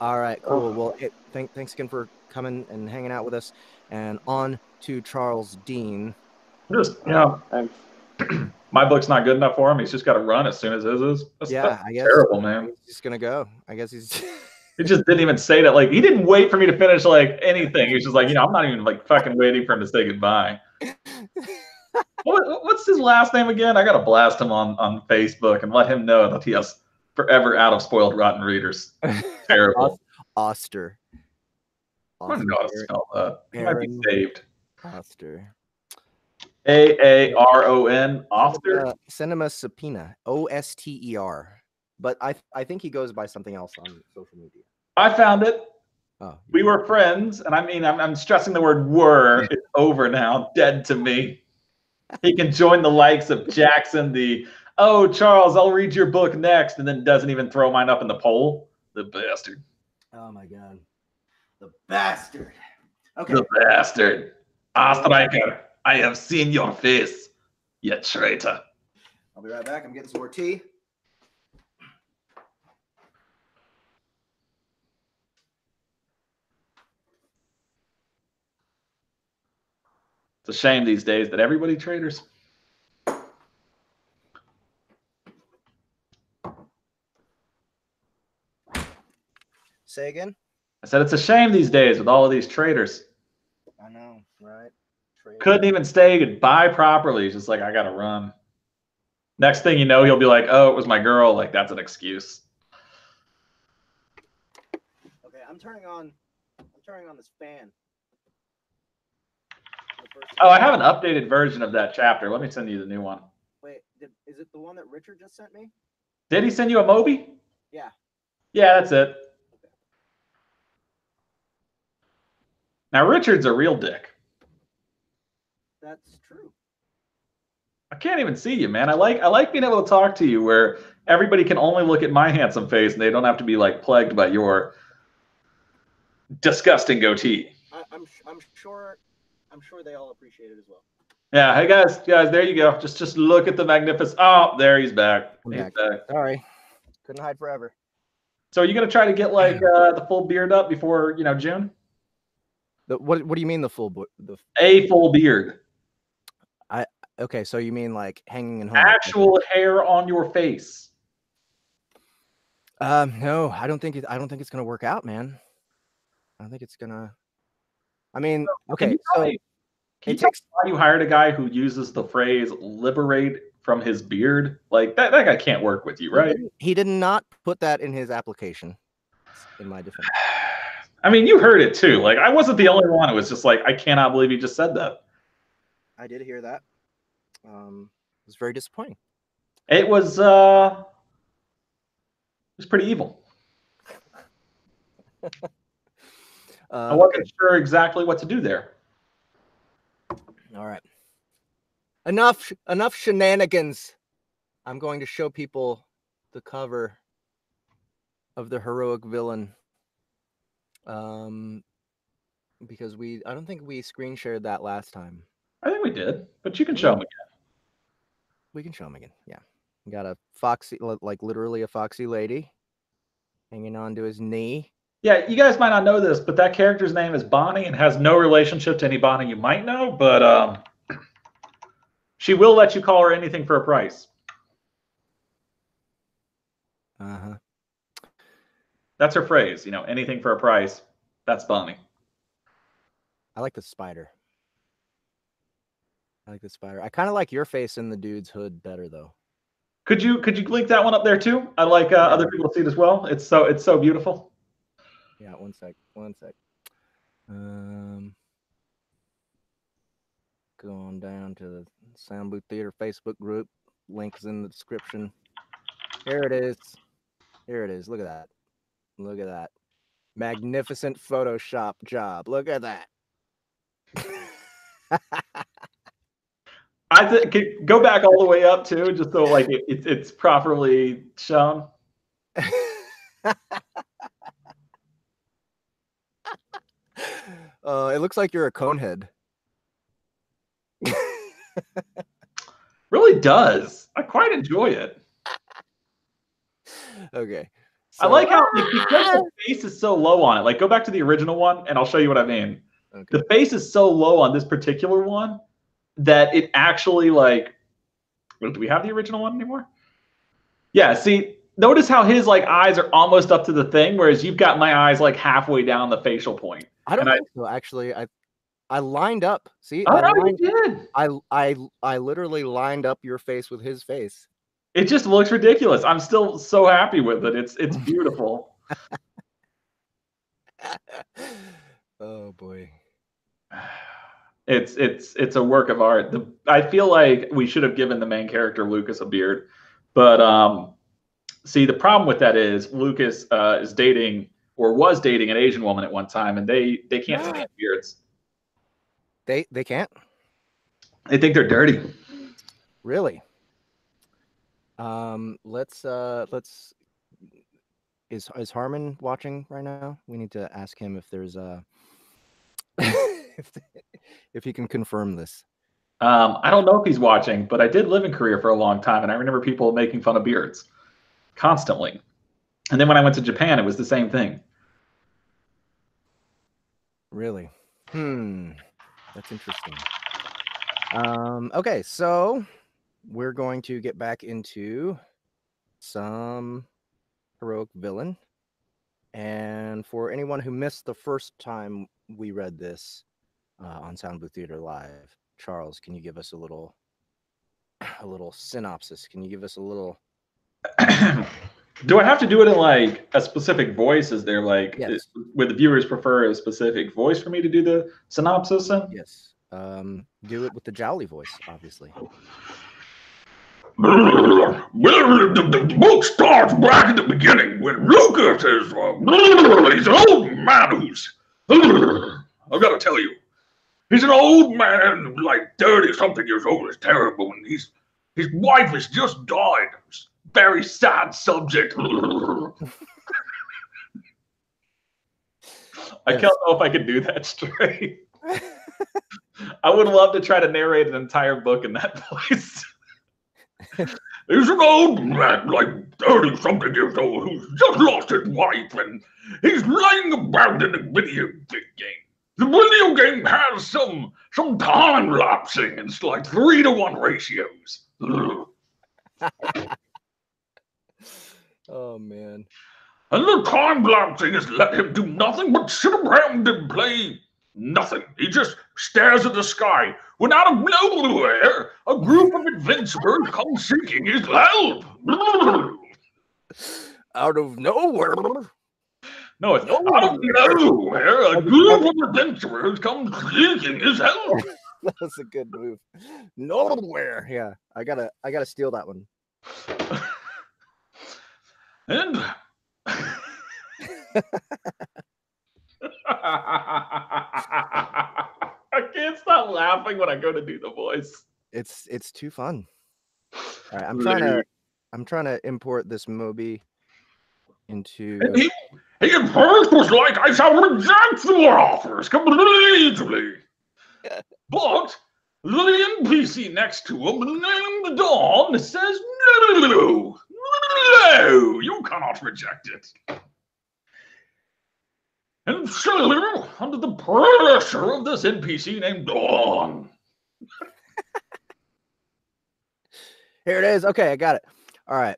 All right, cool. Well, thanks again for coming and hanging out with us, and on to Charles Dean. Thanks. My book's not good enough for him. He's just got to run as soon as his is. That's I guess terrible, man. He's just gonna go. I guess he's. He just didn't even say that. Like, he didn't wait for me to finish like anything. He was just like, I'm not even like fucking waiting for him to say goodbye. What's his last name again? I gotta blast him on Facebook and let him know that he has forever out of spoiled rotten readers. Terrible. Oster. I don't know how to spell that. He might be saved. Oster. Aaron. Oster. Send him a subpoena. Oster. But I think he goes by something else on social media. I found it. Oh, we were friends, and I mean, I'm stressing the word "were." It's over now, dead to me. He can join the likes of Jackson, oh, Charles, I'll read your book next, and then doesn't even throw mine up in the poll. The bastard. Oh, my God. The bastard. Okay. The bastard. Oster, I have seen your face, you traitor. I'll be right back. I'm getting some more tea. It's a shame these days that everybody traders. Say again? I said it's a shame these days with all of these traders. I know, right? Couldn't even say goodbye properly. He's just like, I gotta run. Next thing you know, he'll be like, oh, it was my girl. Like, that's an excuse. Okay, I'm turning on this fan. Oh, I have an updated version of that chapter. Let me send you the new one. Wait, is it the one that Richard just sent me? Did he send you a Moby? Yeah. Yeah, that's it. Okay. Now, Richard's a real dick. That's true. I can't even see you, man. I like being able to talk to you where everybody can only look at my handsome face and they don't have to be like plagued by your disgusting goatee. I'm sure they all appreciate it as well. Yeah, hey guys, there you go. Just look at the magnificent. Oh, there he's back. He's back. Sorry, couldn't hide forever. So are you gonna try to get like the full beard up before June? What do you mean the full a full beard? Okay, so you mean like hanging in home? Actual hair on your face? No, I don't think it's gonna work out, man. I don't think it's gonna. I mean, okay, so it takes. Why you hired a guy who uses the phrase "liberate from his beard"? Like that guy can't work with you, right? He did not put that in his application. In my defense. I mean, you heard it too. Like I wasn't the only one. It was just like I cannot believe he just said that. I did hear that. It was very disappointing. It was pretty evil. I wasn't sure exactly what to do there. All right. Enough shenanigans. I'm going to show people the cover of the heroic villain. Because I don't think we screen shared that last time. I think we did, but you can show them again. We can show them again. Yeah. We got a foxy, like literally a foxy lady hanging on to his knee. Yeah, you guys might not know this, but that character's name is Bonnie and has no relationship to any Bonnie you might know, but she will let you call her anything for a price. Uh-huh. That's her phrase, anything for a price. That's Bonnie. I like the spider. I kind of like your face in the dude's hood better though. Could you link that one up there too? I like other people to see it as well. It's so beautiful. Yeah, one sec. Going down to the Sound Booth Theater Facebook group. Link is in the description. Here it is. Look at that. Magnificent Photoshop job. Look at that. I think go back all the way up too, just so like it's properly shown. It looks like you're a conehead. Really does. I quite enjoy it. Okay. So, I like how because the face is so low on it. Like go back to the original one, and I'll show you what I mean. Okay. The face is so low on this particular one that it actually like. Do we have the original one anymore? Yeah. See, notice how his like eyes are almost up to the thing, whereas you've got my eyes like halfway down the facial point. I don't think so. Actually, I lined up. See, Oh, no, you did. I literally lined up your face with his face. It just looks ridiculous. I'm still so happy with it. It's beautiful. Oh boy. It's a work of art. I feel like we should have given the main character Lucas a beard, but see, the problem with that is Lucas is dating or was dating an Asian woman at one time, and they can't stand beards. They can't? They think they're dirty. Really? Let's is Harmon watching right now? We need to ask him if there's if he can confirm this. I don't know if he's watching, but I did live in Korea for a long time, and I remember people making fun of beards constantly. And then when I went to Japan, it was the same thing. Really? That's interesting. Okay, so we're going to get back into some heroic villain. And for anyone who missed the first time we read this on Sound Blue Theater Live, Charles, can you give us a little synopsis? Can you give us a little? Do I have to do it in like a specific voice? Is there like, yes. Would the viewers prefer a specific voice for me to do the synopsis in? Yes. Do it with the jowly voice, obviously. Well, the book starts back at the beginning when Lucas is he's an old man who's I've got to tell you, he's an old man like 30-something years old. It's terrible, and his wife has just died. It's a very sad subject. I can't know if I could do that straight. I would love to try to narrate an entire book in that voice. He's an old man, like 30-something years old, who's just lost his wife, and he's lying about in a video game. The video game has some time lapsing. It's like 3-to-1 ratios. Oh man. And the time lapsing has let him do nothing but sit around and play nothing. He just stares at the sky. When out of nowhere, a group of adventurers come seeking his help. Out of nowhere. No, it's Out of nowhere, a group of adventurers come seeking his help. That was a good move. Nowhere. Yeah, I gotta steal that one. And I can't stop laughing when I go to do the voice. It's too fun. All right, I'm trying to import this Moby into. And he at first was like, I shall reject your offers completely. But the NPC next to him, named Dawn, says, no, you cannot reject it. And so, under the pressure of this NPC named Dawn. Here it is. Okay, I got it. All right.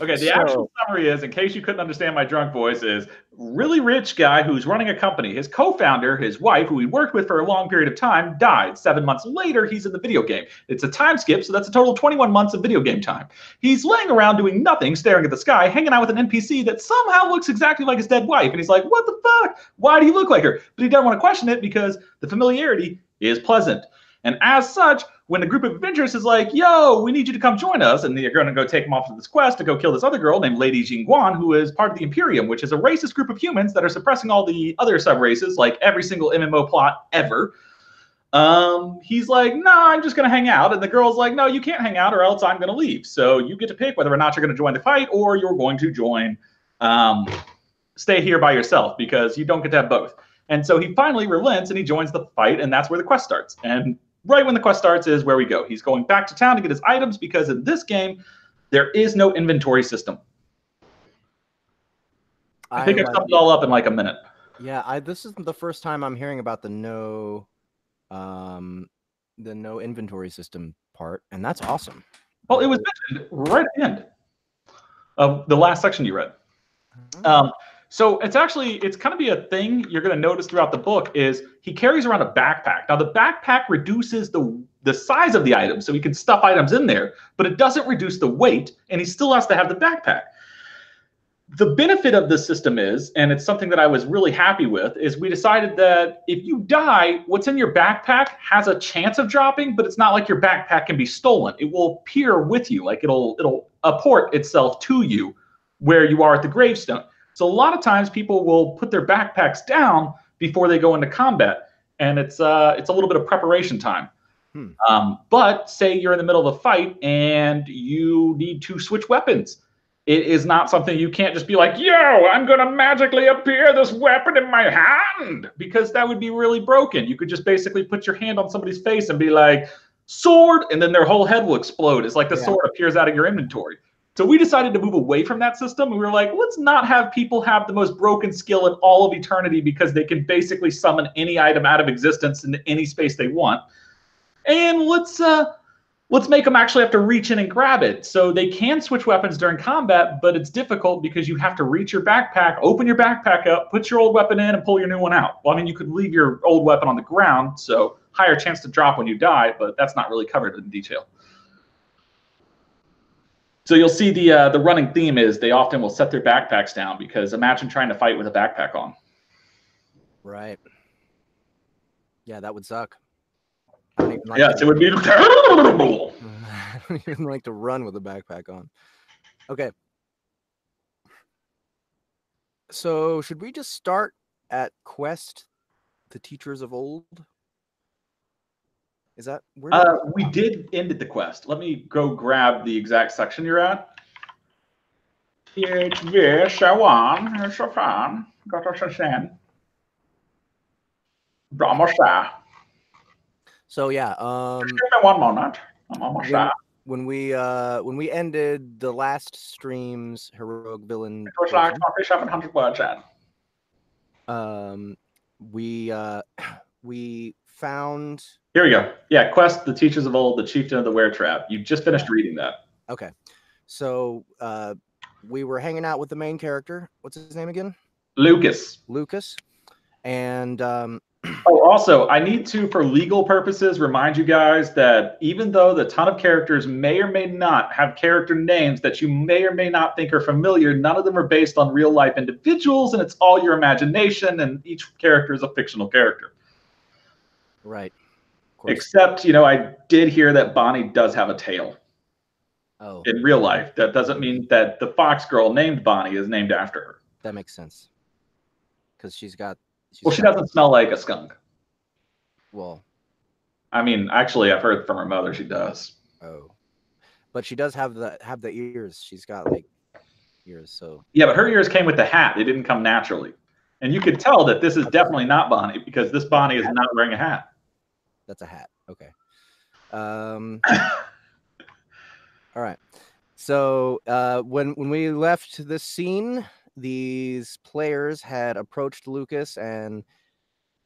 Okay, the actual summary is, in case you couldn't understand my drunk voice, is really rich guy who's running a company. His co-founder, his wife, who he worked with for a long period of time, died. 7 months later, he's in the video game. It's a time skip, so that's a total of 21 months of video game time. He's laying around doing nothing, staring at the sky, hanging out with an NPC that somehow looks exactly like his dead wife. And he's like, what the fuck? Why do you look like her? But he doesn't want to question it because the familiarity is pleasant. And as such, when the group of adventurers is like, yo, we need you to come join us, and they're going to go take him off to this quest to go kill this other girl named Lady Jingguan, who is part of the Imperium, which is a racist group of humans that are suppressing all the other sub-races, like every single MMO plot ever. He's like, nah, I'm just going to hang out. And the girl's like, no, you can't hang out or else I'm going to leave. So you get to pick whether or not you're going to join the fight or you're going to join, stay here by yourself, because you don't get to have both. And so he finally relents and he joins the fight, and that's where the quest starts. And right when the quest starts is where we go. He's going back to town to get his items because in this game, there is no inventory system. I think I've summed it all up in like a minute. Yeah, this is the first time I'm hearing about the no inventory system part, and that's awesome. Well, it was mentioned right at the end of the last section you read. So it's kind of be a thing you're going to notice throughout the book is he carries around a backpack. Now the backpack reduces the size of the item, so he can stuff items in there, but it doesn't reduce the weight, and he still has to have the backpack. The benefit of this system is, and it's something that I was really happy with, is we decided that if you die, what's in your backpack has a chance of dropping, but it's not like your backpack can be stolen. It will appear with you, like it'll apport itself to you where you are at the gravestone. So a lot of times people will put their backpacks down before they go into combat, and it's a little bit of preparation time. But say you're in the middle of a fight and you need to switch weapons. It is not something you can't just be like, yo, I'm going to magically appear this weapon in my hand, because that would be really broken. You could just basically put your hand on somebody's face and be like, sword, and then their whole head will explode. It's like the sword appears out of your inventory. So we decided to move away from that system. We were like, let's not have people have the most broken skill in all of eternity because they can basically summon any item out of existence into any space they want. And let's make them actually have to reach in and grab it. So they can switch weapons during combat, but it's difficult because you have to reach your backpack, open your backpack up, put your old weapon in, and pull your new one out. Well, I mean, you could leave your old weapon on the ground, so higher chance to drop when you die, but that's not really covered in detail. So you'll see the running theme is they often will set their backpacks down, because imagine trying to fight with a backpack on. Right. Yeah, that would suck. Yes, it would be terrible. I don't even like to run with a backpack on. Okay. So should we just start at Quest, the teachers of old? Is that where we did end at the quest. Let me go grab the exact section you're at. So yeah, Just give me 1 moment. I'm almost there. when we ended the last stream's heroic villain, It was like 2,700 words in. we found. Here we go. Yeah, Quest, the teachers of old, the chieftain of the were trap. You just finished reading that. Okay, so we were hanging out with the main character. What's his name again? Lucas. And oh, also, I need to, for legal purposes, remind you guys that even though the ton of characters may or may not have character names that you may or may not think are familiar, none of them are based on real life individuals, and it's all your imagination, and each character is a fictional character. Right. Except, I did hear that Bonnie does have a tail. Oh. In real life. That doesn't mean that the fox girl named Bonnie is named after her. That makes sense. Because she doesn't smell like a skunk. Well, I mean, actually, I've heard from her mother she does. Oh, but she does have the ears. She's got like ears. So yeah, but her ears came with the hat. They didn't come naturally, and you could tell that this is definitely not Bonnie, because this Bonnie is not wearing a hat. That's a hat. Okay. All right. So when we left this scene, these players had approached Lucas and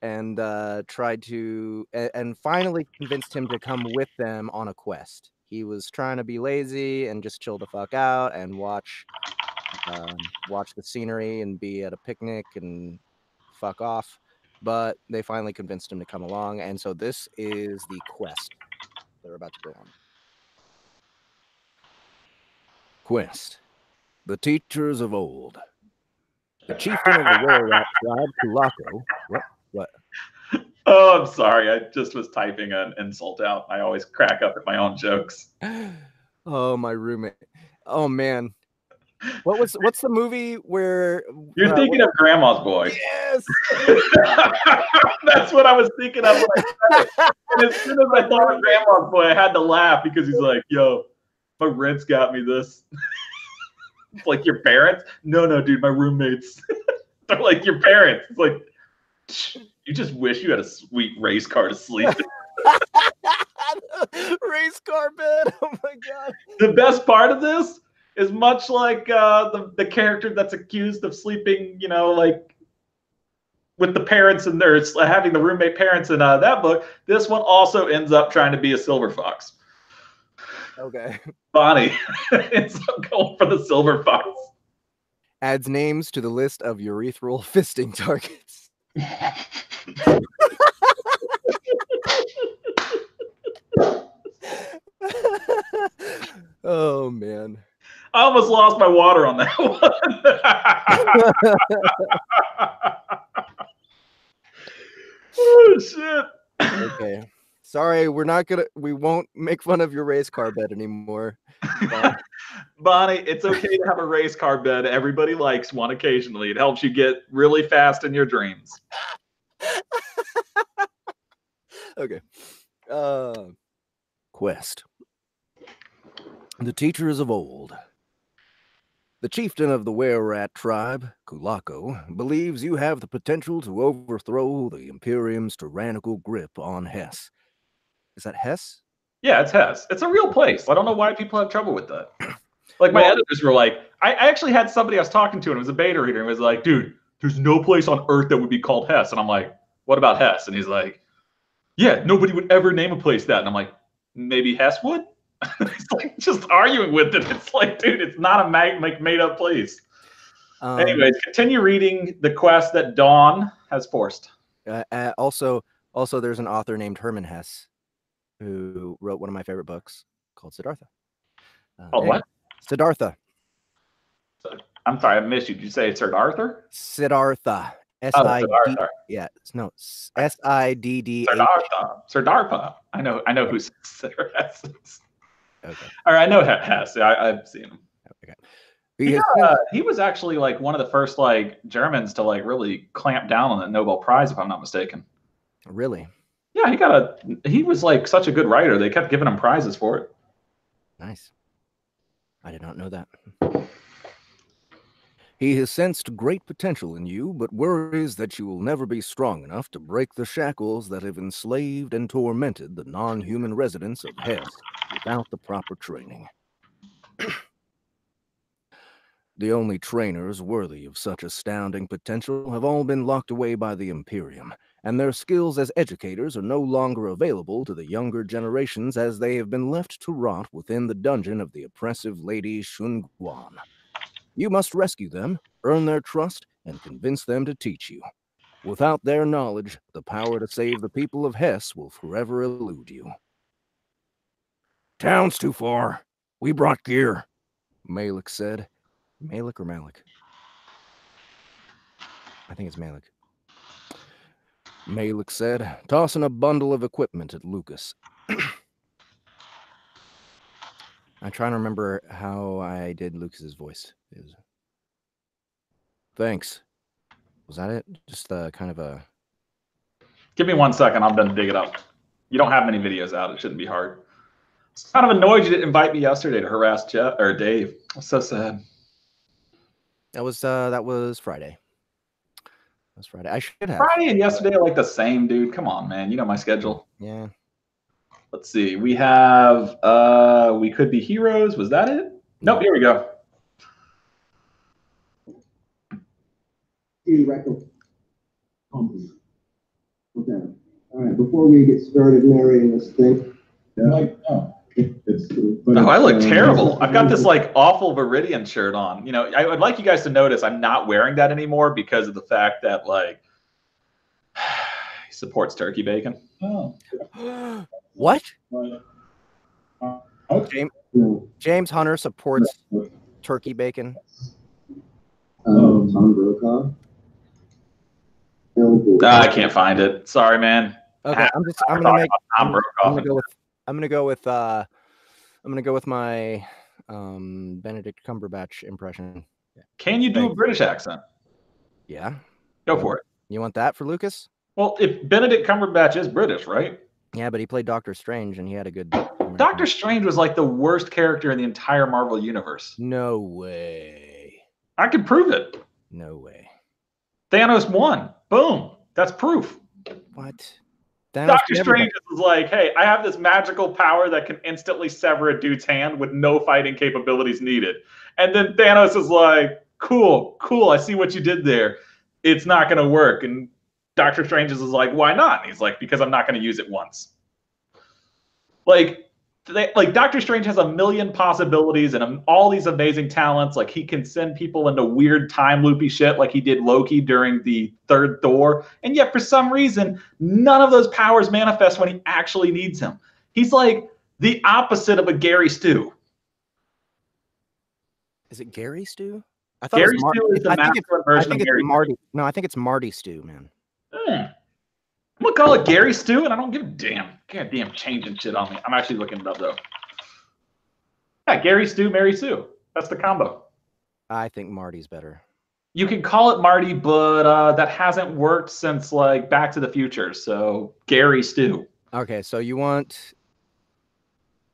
tried to and finally convinced him to come with them on a quest. He was trying to be lazy and just chill the fuck out and watch the scenery and be at a picnic and fuck off. But they finally convinced him to come along, and so this is the quest they're about to go on. Quest. The teachers of old. The chieftain of the warrior tribe, Kulako. What? Oh, I'm sorry. I just was typing an insult out. I always crack up at my own jokes. Oh, my roommate. Oh, man. What's the movie where you're thinking of Grandma's Boy? Yes. That's what I was thinking of when I said it. And as soon as I thought of Grandma's Boy, I had to laugh because he's like, yo, my rent's got me this. It's like, your parents? No, dude, my roommates. They're like, your parents. It's like, you just wish you had a sweet race car to sleep in. Race car bed. Oh my god. The best part of this is much like the character that's accused of sleeping, like with the parents, and they're having the roommate parents in that book. This one also ends up trying to be a silver fox. Okay. Bonnie ends up going for the silver fox. Adds names to the list of urethral fisting targets. Oh man. I almost lost my water on that one. Oh shit. Okay. Sorry, we won't make fun of your race car bed anymore. Bonnie, it's okay to have a race car bed. Everybody likes one occasionally. It helps you get really fast in your dreams. Okay. Quest. The teachers of old. The chieftain of the Were-Rat tribe, Kulako, believes you have the potential to overthrow the Imperium's tyrannical grip on Hess. Is that Hess? Yeah, it's Hess. It's a real place. I don't know why people have trouble with that. Like, my editors were like, I actually had somebody I was talking to, and it was a beta reader, and was like, dude, there's no place on Earth that would be called Hess. And I'm like, what about Hess? And he's like, yeah, nobody would ever name a place that. And I'm like, maybe Hess would? He's like, just arguing with it. It's like, dude, it's not a made-up place. Anyways, continue reading the quest that Dawn has forced. Also, there's an author named Herman Hesse who wrote one of my favorite books called Siddhartha. What? Siddhartha. I'm sorry, I missed you. Did you say Siddhartha? Siddhartha. Siddhartha. Yeah, no, S-I-D-D-H. Siddhartha. I know who's Hess. Okay. All right, I know Hess. I've seen him. Okay. He was actually like one of the first like Germans to like really clamp down on the Nobel Prize, if I'm not mistaken. Really? Yeah, he was like such a good writer. They kept giving him prizes for it. Nice. I did not know that. He has sensed great potential in you, but worries that you will never be strong enough to break the shackles that have enslaved and tormented the non-human residents of Hess without the proper training. The only trainers worthy of such astounding potential have all been locked away by the Imperium, and their skills as educators are no longer available to the younger generations as they have been left to rot within the dungeon of the oppressive Lady Shunguan. You must rescue them, earn their trust, and convince them to teach you. Without their knowledge, the power to save the people of Hess will forever elude you. Town's too far. We brought gear, Malik said. Malik or Malik? I think it's Malik. Malik said, tossing a bundle of equipment at Lucas. I'm trying to remember how I did Lucas's voice. Thanks. Was that it? Just kind of a... Give me 1 second. I'm going to dig it up. You don't have many videos out. It shouldn't be hard. It's kind of annoyed you didn't invite me yesterday to harass Dave. I'm so sad. That was Friday. That was Friday. I should have. Friday and yesterday are like the same, dude. Come on, man. You know my schedule. Yeah. Let's see. We have We Could Be Heroes. Was that it? Nope, here we go. Record. Okay. All right. Before we get started narrating this thing, I look terrible. I've got this like awful Viridian shirt on. You know, I would like you guys to notice I'm not wearing that anymore because of the fact that like he supports turkey bacon. Oh. What? Okay. James Hunter supports turkey bacon. Tom Brokaw. I can't find it. Sorry, man. Okay, I'm gonna go with my Benedict Cumberbatch impression. Can you do a British accent? Yeah. Go for it. You want that for Lucas? Well, if Benedict Cumberbatch is British, right? Yeah, but he played Doctor Strange and he had a good Doctor Strange was like the worst character in the entire Marvel universe. No way. I could prove it. No way. Thanos won. Boom. That's proof. What? Doctor Strange is like, hey, I have this magical power that can instantly sever a dude's hand with no fighting capabilities needed. And then Thanos is like, cool, I see what you did there. It's not going to work. And Doctor Strange is like, why not? And he's like, because I'm not going to use it once. Like, like Doctor Strange has a million possibilities and all these amazing talents. Like he can send people into weird time loopy shit, like he did Loki during the third Thor. And yet, for some reason, none of those powers manifest when he actually needs him. He's like the opposite of a Gary Stu. Is it Gary Stu? I thought Gary it was Stu is the masculine version of Gary. Marty. No, I think it's Marty Stu, man. I'm gonna call it Gary Stu, and I don't give a damn. God damn, changing shit on me. I'm actually looking it up though. Yeah, Gary Stu, Mary Sue. That's the combo. I think Marty's better. You can call it Marty, but that hasn't worked since like Back to the Future. So Gary Stu. Okay, so you want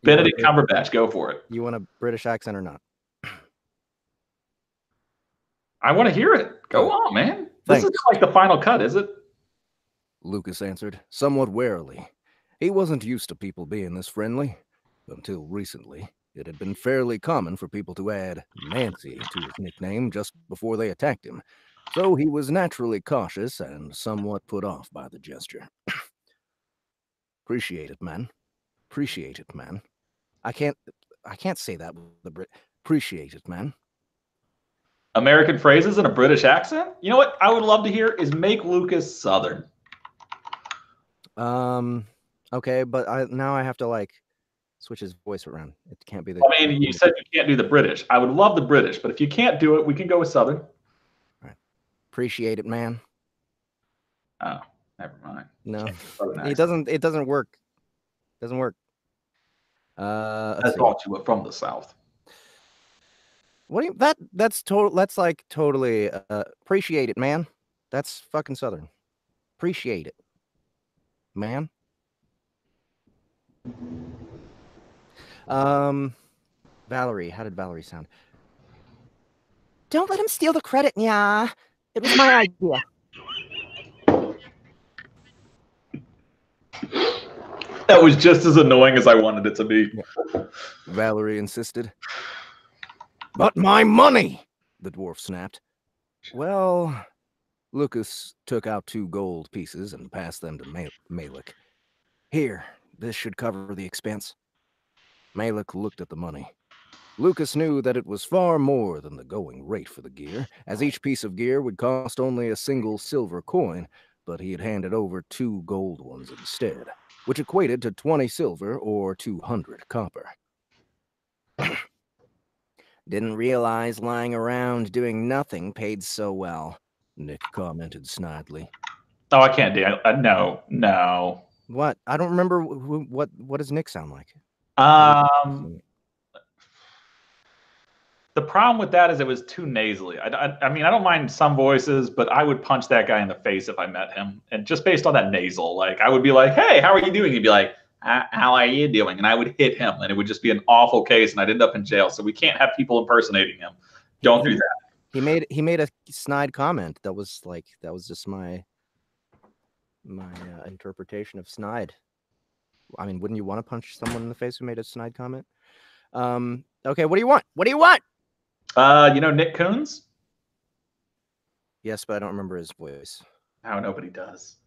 Benedict Cumberbatch, go for it. You want a British accent or not? I want to hear it. Go on, man. This isn't like the final cut, is it? Lucas answered, somewhat warily. He wasn't used to people being this friendly. Until recently, it had been fairly common for people to add Nancy to his nickname just before they attacked him, so he was naturally cautious and somewhat put off by the gesture. Appreciate it, man. Appreciate it, man. I can't say that with the Brit. Appreciate it, man. American phrases in a British accent? You know what I would love to hear is make Lucas Southern. Okay, but now I have to like switch his voice around. It can't be the. I mean, you said you can't do the British. I would love the British, but if you can't do it, we can go with Southern. All right. Appreciate it, man. Oh, never mind. No, it doesn't. It doesn't work. Doesn't work. I thought you were from the South. What do you? That's total. That's like totally. Appreciate it, man. That's fucking Southern. Appreciate it, man. Valerie, how did Valerie sound? Don't let him steal the credit, yeah. It was my idea. That was just as annoying as I wanted it to be. Yeah. Valerie insisted. But my money, the dwarf snapped. Well, Lucas took out 2 gold pieces and passed them to Malik. Here, this should cover the expense. Malik looked at the money. Lucas knew that it was far more than the going rate for the gear, as each piece of gear would cost only a single silver coin, but he had handed over 2 gold ones instead, which equated to 20 silver or 200 copper. Didn't realize lying around doing nothing paid so well, Nick commented snidely. Oh, I can't do it. No. What? I don't remember what does Nick sound like? The problem with that is it was too nasally. I mean, I don't mind some voices, but I would punch that guy in the face if I met him. And just based on that nasal, like I would be like, hey, how are you doing? He'd be like, how are you doing? And I would hit him, and it would just be an awful case, and I'd end up in jail. So we can't have people impersonating him. Don't do that. He made a snide comment. That was just my interpretation of snide. I mean, wouldn't you want to punch someone in the face who made a snide comment? Okay, what do you want? What do you want? You know Nick Coons? Yes, but I don't remember his voice. No, nobody does.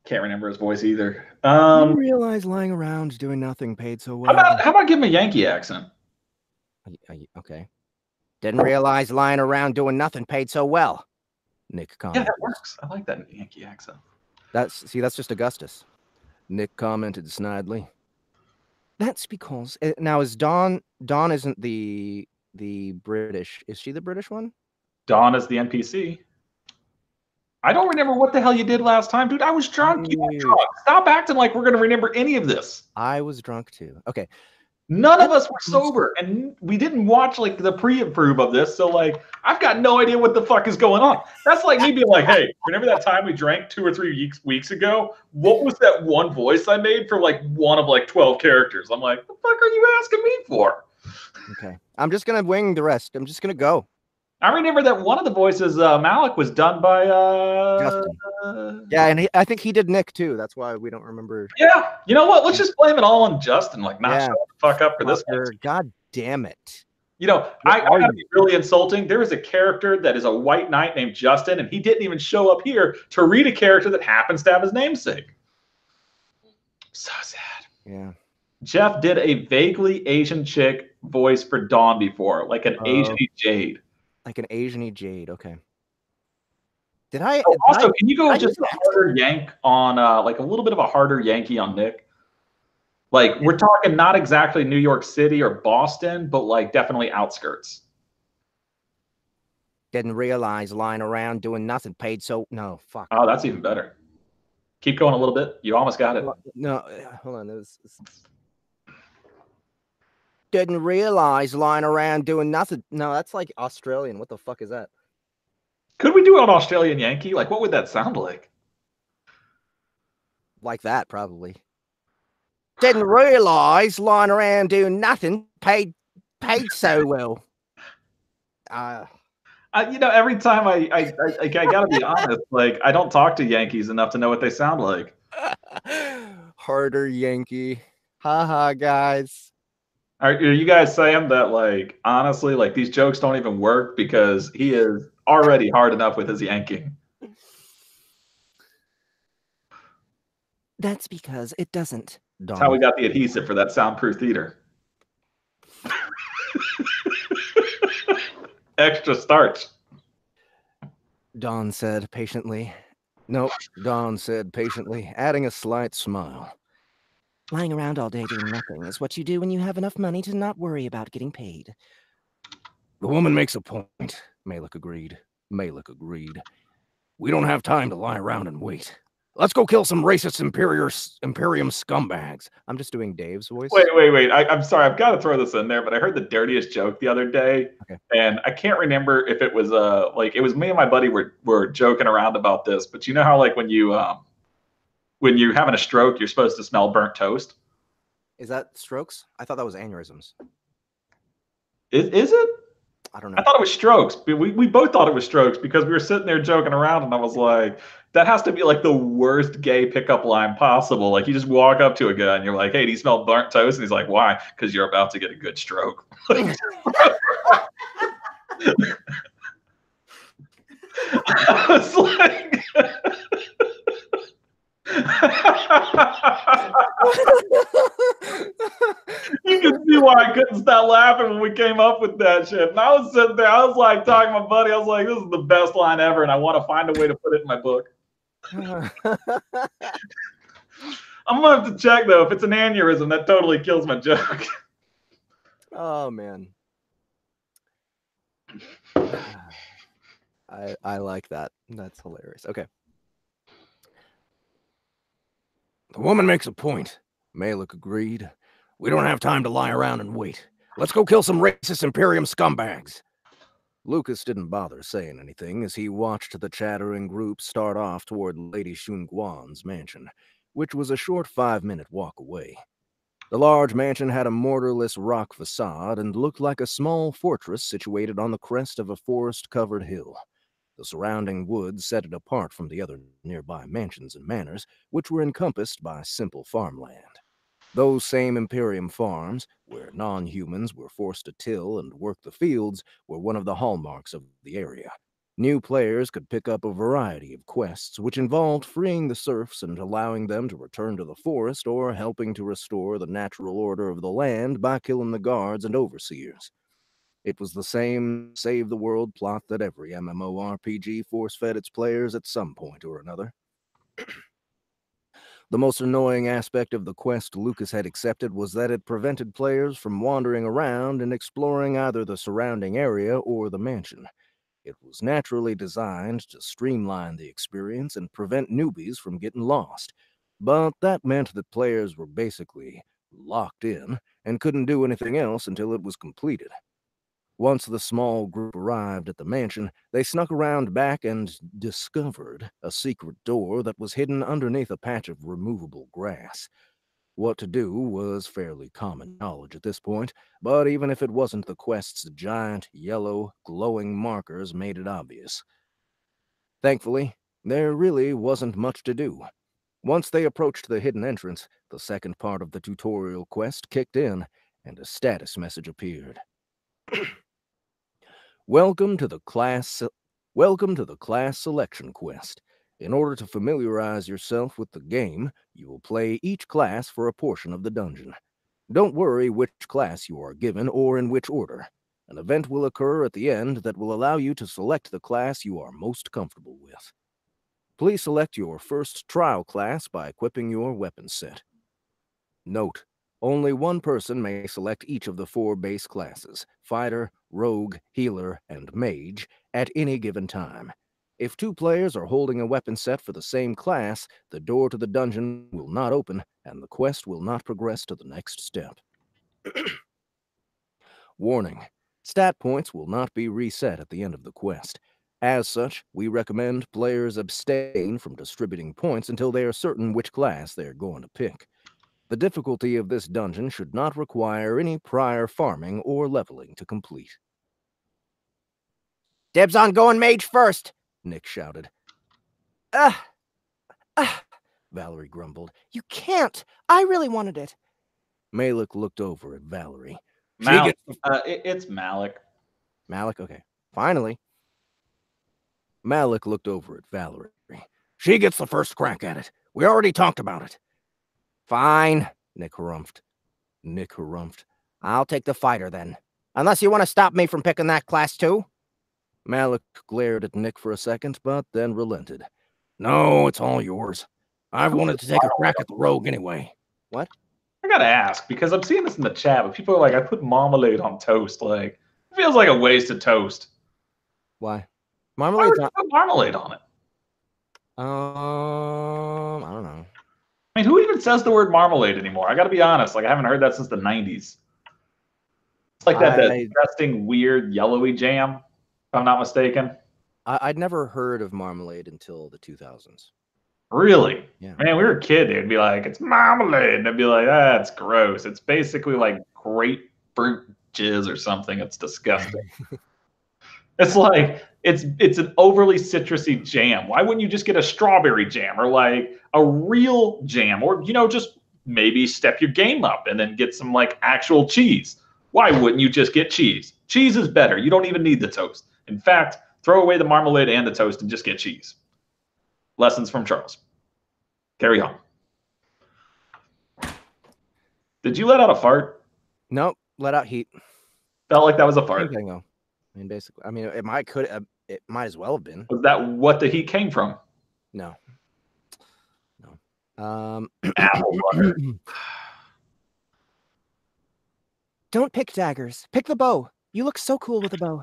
Can't remember his voice either. Didn't realize lying around doing nothing paid so well. How about give him a Yankee accent? Okay. Didn't realize lying around doing nothing paid so well. Nick commented. Yeah, that works. I like that Yankee accent. That's just Augustus. Nick commented snidely. That's because now is Dawn isn't the British. Is she the British one? Dawn is the NPC. I don't remember what the hell you did last time, dude. I was drunk. You were drunk. Stop acting like we're going to remember any of this. I was drunk too. Okay. None of us were sober, and we didn't watch like the pre-approve of this. So like, I've got no idea what the fuck is going on. That's like me being like, hey, remember that time we drank 2 or 3 weeks ago? What was that one voice I made for like one of like 12 characters? I'm like, the fuck are you asking me for? Okay. I'm just going to wing the rest. I'm just going to go. I remember that one of the voices, Malik, was done by Justin. Yeah, and I think he did Nick too. That's why we don't remember. Yeah, you know what? Let's just blame it all on Justin. Like, not shut the fuck up for this one. God damn it! You know, I gotta be really insulting. There is a character that is a white knight named Justin, and he didn't even show up here to read a character that happens to have his namesake. So sad. Yeah. Jeff did a vaguely Asian chick voice for Dawn before, like an Asian Jade. Like an Asian Jade. Okay. Did I? Oh, also, can you go I just do a harder yank on, like a little bit of a harder Yankee on Nick? Like, we're talking not exactly New York City or Boston, but like definitely outskirts. Didn't realize lying around doing nothing paid so. No, fuck. Oh, that's even better. Keep going a little bit. You almost got it. No, hold on. Didn't realize lying around doing nothing. No, that's like Australian. What the fuck is that? Could we do an Australian Yankee? Like, what would that sound like? Like that, probably. Didn't realize lying around doing nothing paid so well. You know, every time I gotta be honest, like I don't talk to Yankees enough to know what they sound like. Harder Yankee. Haha, guys. Are you guys saying that, like, honestly, like these jokes don't even work because he is already hard enough with his yanking? That's because it doesn't. That's how we got the adhesive for that soundproof theater. Extra starch. Dawn said patiently. Nope, Dawn said patiently, adding a slight smile. Lying around all day doing nothing is what you do when you have enough money to not worry about getting paid. The woman makes a point, Malik agreed. We don't have time to lie around and wait. Let's go kill some racist Imperium scumbags. I'm just doing Dave's voice. Wait. I'm sorry. I've got to throw this in there, but I heard the dirtiest joke the other day. Okay. And I can't remember if it was like it was me and my buddy were joking around about this, but you know how like when you're having a stroke, you're supposed to smell burnt toast? Is that strokes? I thought that was aneurysms. Is it? I don't know. I thought it was strokes. We both thought it was strokes because we were sitting there joking around, and I was like, that has to be like the worst gay pickup line possible. Like you just walk up to a guy and you're like, hey, do you smell burnt toast? And he's like, why? Because you're about to get a good stroke. I was like... You can see why I couldn't stop laughing when we came up with that shit. And I was sitting there, I was like talking to my buddy, I was like, this is the best line ever, and I want to find a way to put it in my book. I'm gonna have to check though. If it's an aneurysm, that totally kills my joke. Oh man. I like that. That's hilarious. Okay. The woman makes a point, Malik agreed. We don't have time to lie around and wait. Let's go kill some racist Imperium scumbags. Lucas didn't bother saying anything as he watched the chattering group start off toward Lady Shunguan's mansion, which was a short 5-minute walk away. The large mansion had a mortarless rock facade and looked like a small fortress situated on the crest of a forest-covered hill. The surrounding woods set it apart from the other nearby mansions and manors, which were encompassed by simple farmland. Those same Imperium farms, where non-humans were forced to till and work the fields, were one of the hallmarks of the area. New players could pick up a variety of quests, which involved freeing the serfs and allowing them to return to the forest or helping to restore the natural order of the land by killing the guards and overseers. It was the same save-the-world plot that every MMORPG force-fed its players at some point or another. The most annoying aspect of the quest Lucas had accepted was that it prevented players from wandering around and exploring either the surrounding area or the mansion. It was naturally designed to streamline the experience and prevent newbies from getting lost, but that meant that players were basically locked in and couldn't do anything else until it was completed. Once the small group arrived at the mansion, they snuck around back and discovered a secret door that was hidden underneath a patch of removable grass. What to do was fairly common knowledge at this point, but even if it wasn't, the quest's giant, yellow, glowing markers made it obvious. Thankfully, there really wasn't much to do. Once they approached the hidden entrance, the second part of the tutorial quest kicked in, and a status message appeared. Welcome to the class selection quest. In order to familiarize yourself with the game, you will play each class for a portion of the dungeon. Don't worry which class you are given or in which order. An event will occur at the end that will allow you to select the class you are most comfortable with. Please select your first trial class by equipping your weapon set. Note: only one person may select each of the 4 base classes, Fighter, Rogue, Healer, and Mage, at any given time. If 2 players are holding a weapon set for the same class, the door to the dungeon will not open, and the quest will not progress to the next step. Warning: stat points will not be reset at the end of the quest. As such, we recommend players abstain from distributing points until they are certain which class they are going to pick. The difficulty of this dungeon should not require any prior farming or leveling to complete. Dibs on going mage first, Nick shouted. Ah! Valerie grumbled. You can't! I really wanted it. Malik looked over at Valerie. Malik. It's Malik. Malik? Okay. Finally. Malik looked over at Valerie. She gets the first crack at it. We already talked about it. Fine, Nick harumphed. I'll take the fighter then. Unless you want to stop me from picking that class too? Malik glared at Nick for a second, but then relented. No, it's all yours. I've wanted to take a crack at the rogue anyway. What? I gotta ask, because I'm seeing this in the chat, but people are like, I put marmalade on toast. Like, it feels like a waste of toast. Why? Why Marmalade's would you not... put marmalade on it? I don't know. I mean, who even says the word marmalade anymore? I gotta be honest, like, I haven't heard that since the 90s. It's like that disgusting, weird, yellowy jam, if I'm not mistaken. I'd never heard of marmalade until the 2000s. Really? Yeah. Man, we were a kid. They'd be like, it's marmalade. And I'd be like, that's gross. It's basically like grapefruit jizz or something. It's disgusting. It's like, it's an overly citrusy jam. Why wouldn't you just get a strawberry jam or like a real jam? Or, you know, just maybe step your game up and then get some like actual cheese. Why wouldn't you just get cheese? Cheese is better. You don't even need the toast. In fact, throw away the marmalade and the toast and just get cheese. Lessons from Charles. Carry on. Did you let out a fart? Nope, let out heat. Felt like that was a fart. I mean, basically, I mean, it might as well have been. Was that what the heat came from? No. Apple butter. Don't pick daggers. Pick the bow. You look so cool with a bow.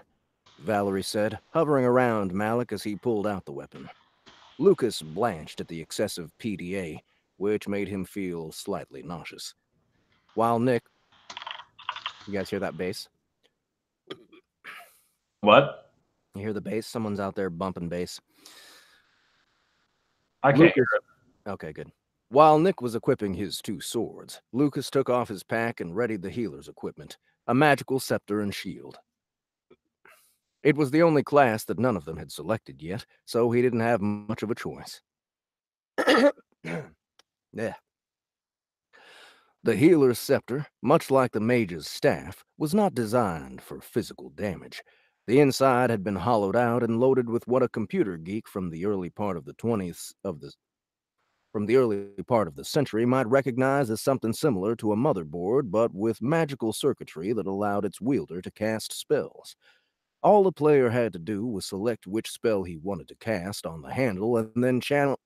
Valerie said, hovering around Malik as he pulled out the weapon. Lucas blanched at the excessive PDA, which made him feel slightly nauseous. While Nick... You guys hear that bass? What? You hear the bass? Someone's out there bumping bass. I can't hear it. Okay, good. While Nick was equipping his 2 swords, Lucas took off his pack and readied the healer's equipment, a magical scepter and shield. It was the only class that none of them had selected yet, so he didn't have much of a choice. Yeah. The healer's scepter, much like the mage's staff, was not designed for physical damage. The inside had been hollowed out and loaded with what a computer geek from the early part of the century might recognize as something similar to a motherboard, but with magical circuitry that allowed its wielder to cast spells. All the player had to do was select which spell he wanted to cast on the handle and then channel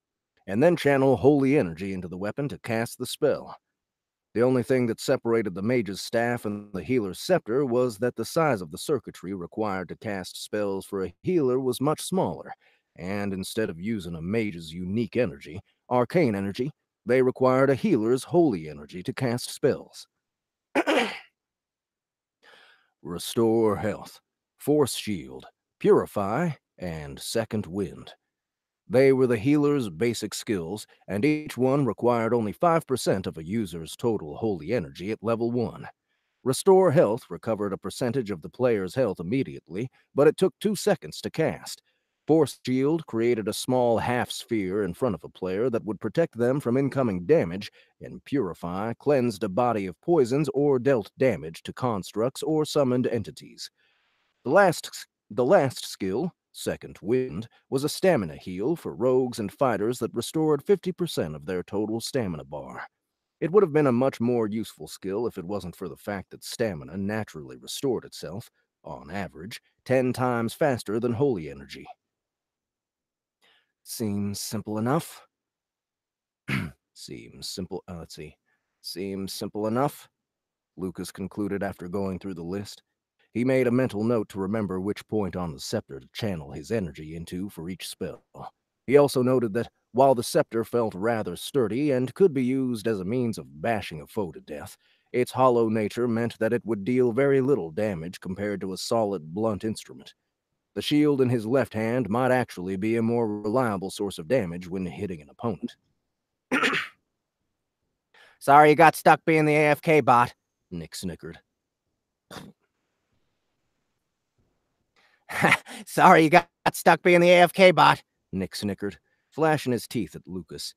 holy energy into the weapon to cast the spell. The only thing that separated the mage's staff and the healer's scepter was that the size of the circuitry required to cast spells for a healer was much smaller, and instead of using a mage's unique energy, arcane energy, they required a healer's holy energy to cast spells. Restore health, force shield, purify, and second wind. They were the healer's basic skills, and each one required only 5% of a user's total holy energy at level 1. Restore health recovered a percentage of the player's health immediately, but it took 2 seconds to cast. Force shield created a small half-sphere in front of a player that would protect them from incoming damage, and purify cleansed a body of poisons or dealt damage to constructs or summoned entities. The last skill, Second Wind, was a stamina heal for rogues and fighters that restored 50% of their total stamina bar. It would have been a much more useful skill if it wasn't for the fact that stamina naturally restored itself, on average, 10 times faster than holy energy. Seems simple enough. Seems simple. Let's see. Seems simple enough, Lucas concluded after going through the list. He made a mental note to remember which point on the scepter to channel his energy into for each spell. He also noted that while the scepter felt rather sturdy and could be used as a means of bashing a foe to death, its hollow nature meant that it would deal very little damage compared to a solid, blunt instrument. The shield in his left hand might actually be a more reliable source of damage when hitting an opponent. Sorry you got stuck being the AFK bot, Nick snickered. Sorry you got stuck being the AFK bot, Nick snickered, flashing his teeth at Lucas.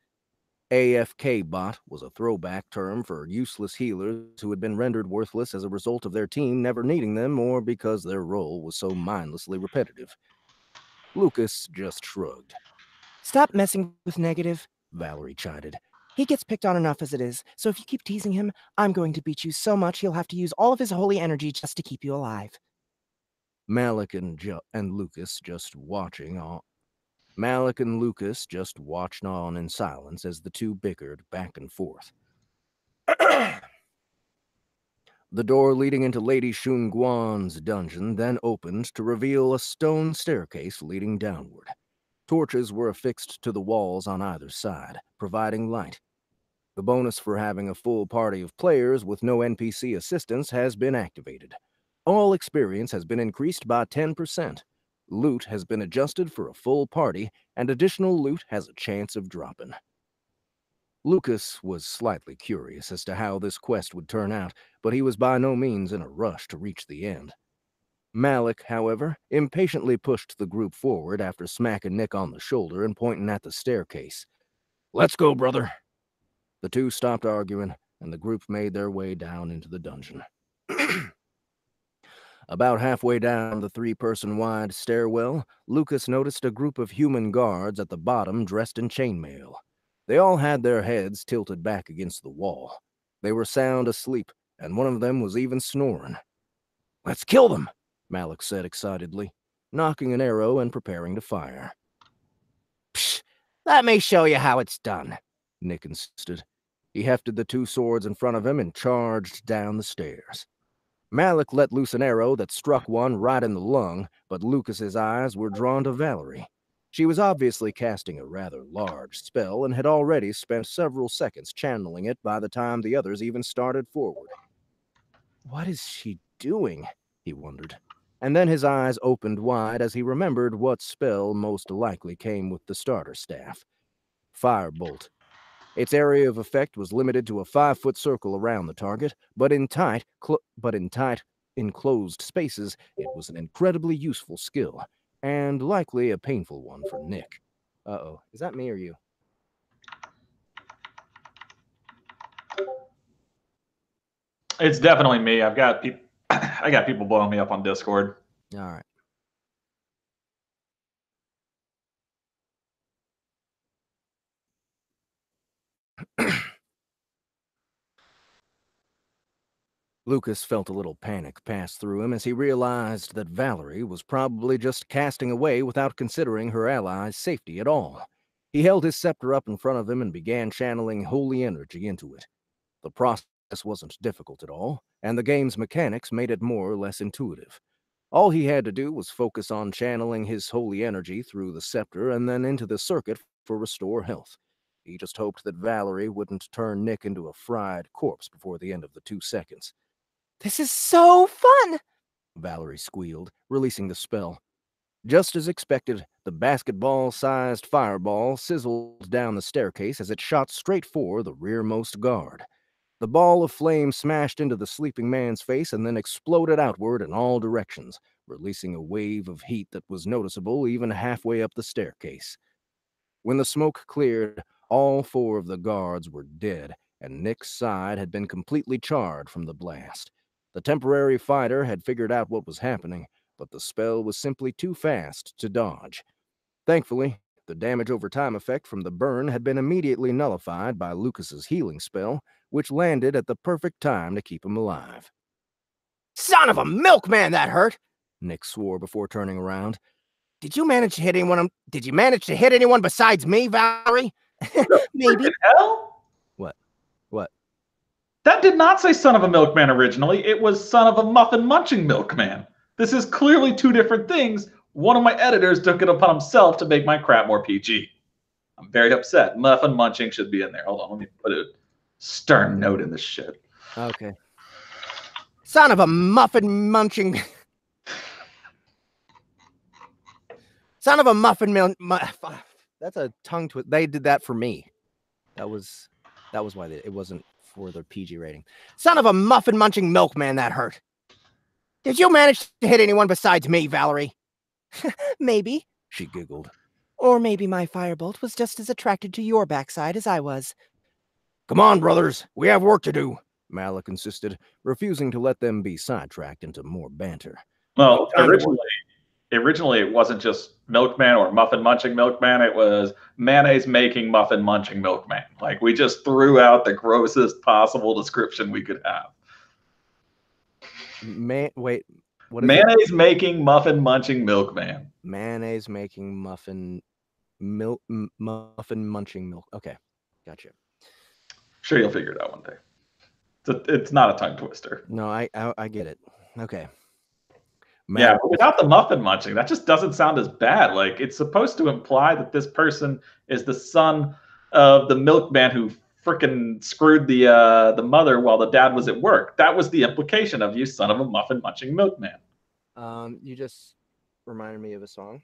AFK bot was a throwback term for useless healers who had been rendered worthless as a result of their team never needing them or because their role was so mindlessly repetitive. Lucas just shrugged. Stop messing with negative, Valerie chided. He gets picked on enough as it is, so if you keep teasing him, I'm going to beat you so much he'll have to use all of his holy energy just to keep you alive. Malik and Lucas just watching on. Malik and Lucas just watched on in silence as the two bickered back and forth. The door leading into Lady Shunguan's dungeon then opened to reveal a stone staircase leading downward. Torches were affixed to the walls on either side, providing light. The bonus for having a full party of players with no NPC assistance has been activated. All experience has been increased by 10%. Loot has been adjusted for a full party, and additional loot has a chance of dropping. Lucas was slightly curious as to how this quest would turn out, but he was by no means in a rush to reach the end. Malik, however, impatiently pushed the group forward after smacking Nick on the shoulder and pointing at the staircase. "Let's go, brother." The two stopped arguing, and the group made their way down into the dungeon. About halfway down the three-person-wide stairwell, Lucas noticed a group of human guards at the bottom dressed in chainmail. They all had their heads tilted back against the wall. They were sound asleep, and one of them was even snoring. "Let's kill them," Malik said excitedly, nocking an arrow and preparing to fire. Psh, let me show you how it's done, Nick insisted. He hefted the two swords in front of him and charged down the stairs. Malik let loose an arrow that struck one right in the lung, but Lucas's eyes were drawn to Valerie. She was obviously casting a rather large spell and had already spent several seconds channeling it by the time the others even started forward. What is she doing? He wondered. And then his eyes opened wide as he remembered what spell most likely came with the starter staff. Firebolt. Its area of effect was limited to a 5-foot circle around the target, but in tight, enclosed spaces, it was an incredibly useful skill, and likely a painful one for Nick. Uh-oh, is that me or you? It's definitely me. I got people blowing me up on Discord. All right. Lucas felt a little panic pass through him as he realized that Valerie was probably just casting away without considering her allies' safety at all. He held his scepter up in front of him and began channeling holy energy into it. The process wasn't difficult at all, and the game's mechanics made it more or less intuitive. All he had to do was focus on channeling his holy energy through the scepter and then into the circuit for restore health. He just hoped that Valerie wouldn't turn Nick into a fried corpse before the end of the 2 seconds. "This is so fun!" Valerie squealed, releasing the spell. Just as expected, the basketball-sized fireball sizzled down the staircase as it shot straight for the rearmost guard. The ball of flame smashed into the sleeping man's face and then exploded outward in all directions, releasing a wave of heat that was noticeable even halfway up the staircase. When the smoke cleared, all 4 of the guards were dead, and Nick's side had been completely charred from the blast. The temporary fighter had figured out what was happening, but the spell was simply too fast to dodge. Thankfully, The damage over time effect from the burn had been immediately nullified by Lucas's healing spell, which landed at the perfect time to keep him alive. Son of a milkman, that hurt! Nick swore before turning around. Did you manage to hit anyone? Did you manage to hit anyone besides me, Valerie? Maybe. Hell? What? That did not say son of a milkman originally. It was son of a muffin munching milkman. This is clearly two different things. One of my editors took it upon himself to make my crap more PG. I'm very upset. Muffin munching should be in there. Hold on, let me put a stern note in this shit. Okay. Son of a muffin munching. Son of a muffin That's a tongue twist. They did that for me. That was why it wasn't for the PG rating. Son of a muffin munching milkman, that hurt. Did you manage to hit anyone besides me, Valerie? Maybe, she giggled. Or maybe my firebolt was just as attracted to your backside as I was. Come on, brothers. We have work to do, Malik insisted, refusing to let them be sidetracked into more banter. Well, originally it wasn't just milkman or muffin munching milkman. It was mayonnaise making muffin munching milkman. Like, we just threw out the grossest possible description we could have. Wait, what is mayonnaise it? making muffin munching milkman. Mayonnaise making muffin munching milk. Okay, gotcha. Sure, you'll figure it out one day. It's not a tongue twister. No, I get it. Okay. Yeah, but without the muffin munching, that just doesn't sound as bad. Like, it's supposed to imply that this person is the son of the milkman who freaking screwed the mother while the dad was at work. That was the implication of you son of a muffin munching milkman. You just reminded me of a song.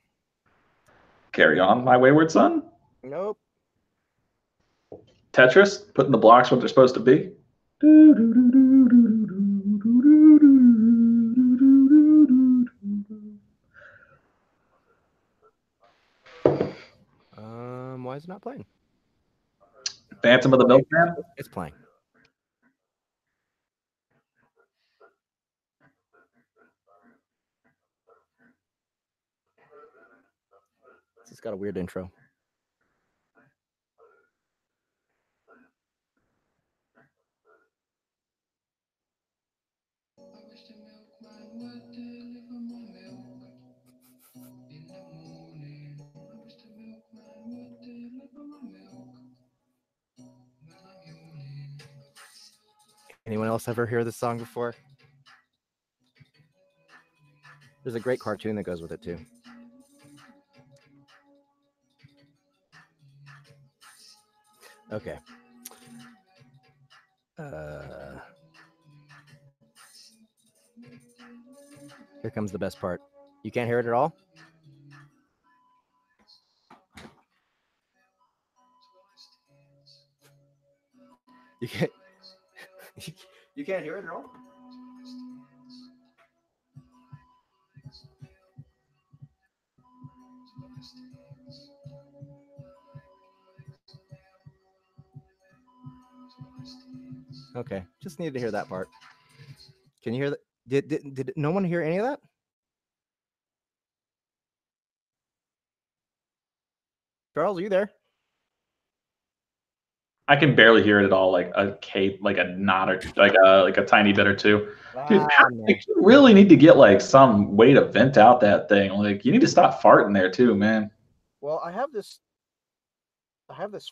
Carry on, my wayward son. Nope. Tetris, putting the blocks where they're supposed to be. Why is it not playing? Phantom of the Milkman? It's playing. It's got a weird intro. Anyone else ever hear this song before? There's a great cartoon that goes with it too. Okay. Here comes the best part. You can't hear it at all? You can't you can't hear it at all? Okay, just needed to hear that part. Can you hear that? Did no one hear any of that? Charles, are you there? I can barely hear it at all, like a cape, like a knot or like a tiny bit or two. Dude, like, you really need to get like some way to vent out that thing. Like, you need to stop farting there too, man. Well, I have this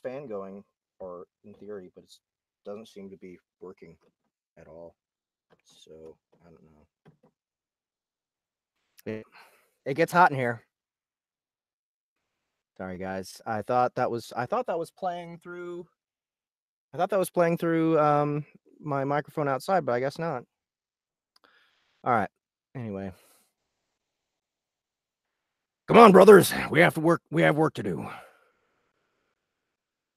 fan going, or in theory, but it doesn't seem to be working at all. So I don't know. It gets hot in here. Sorry, guys. I thought that was playing through. I thought that was playing through my microphone outside, but I guess not. All right. Anyway. Come on, brothers. We have work to do.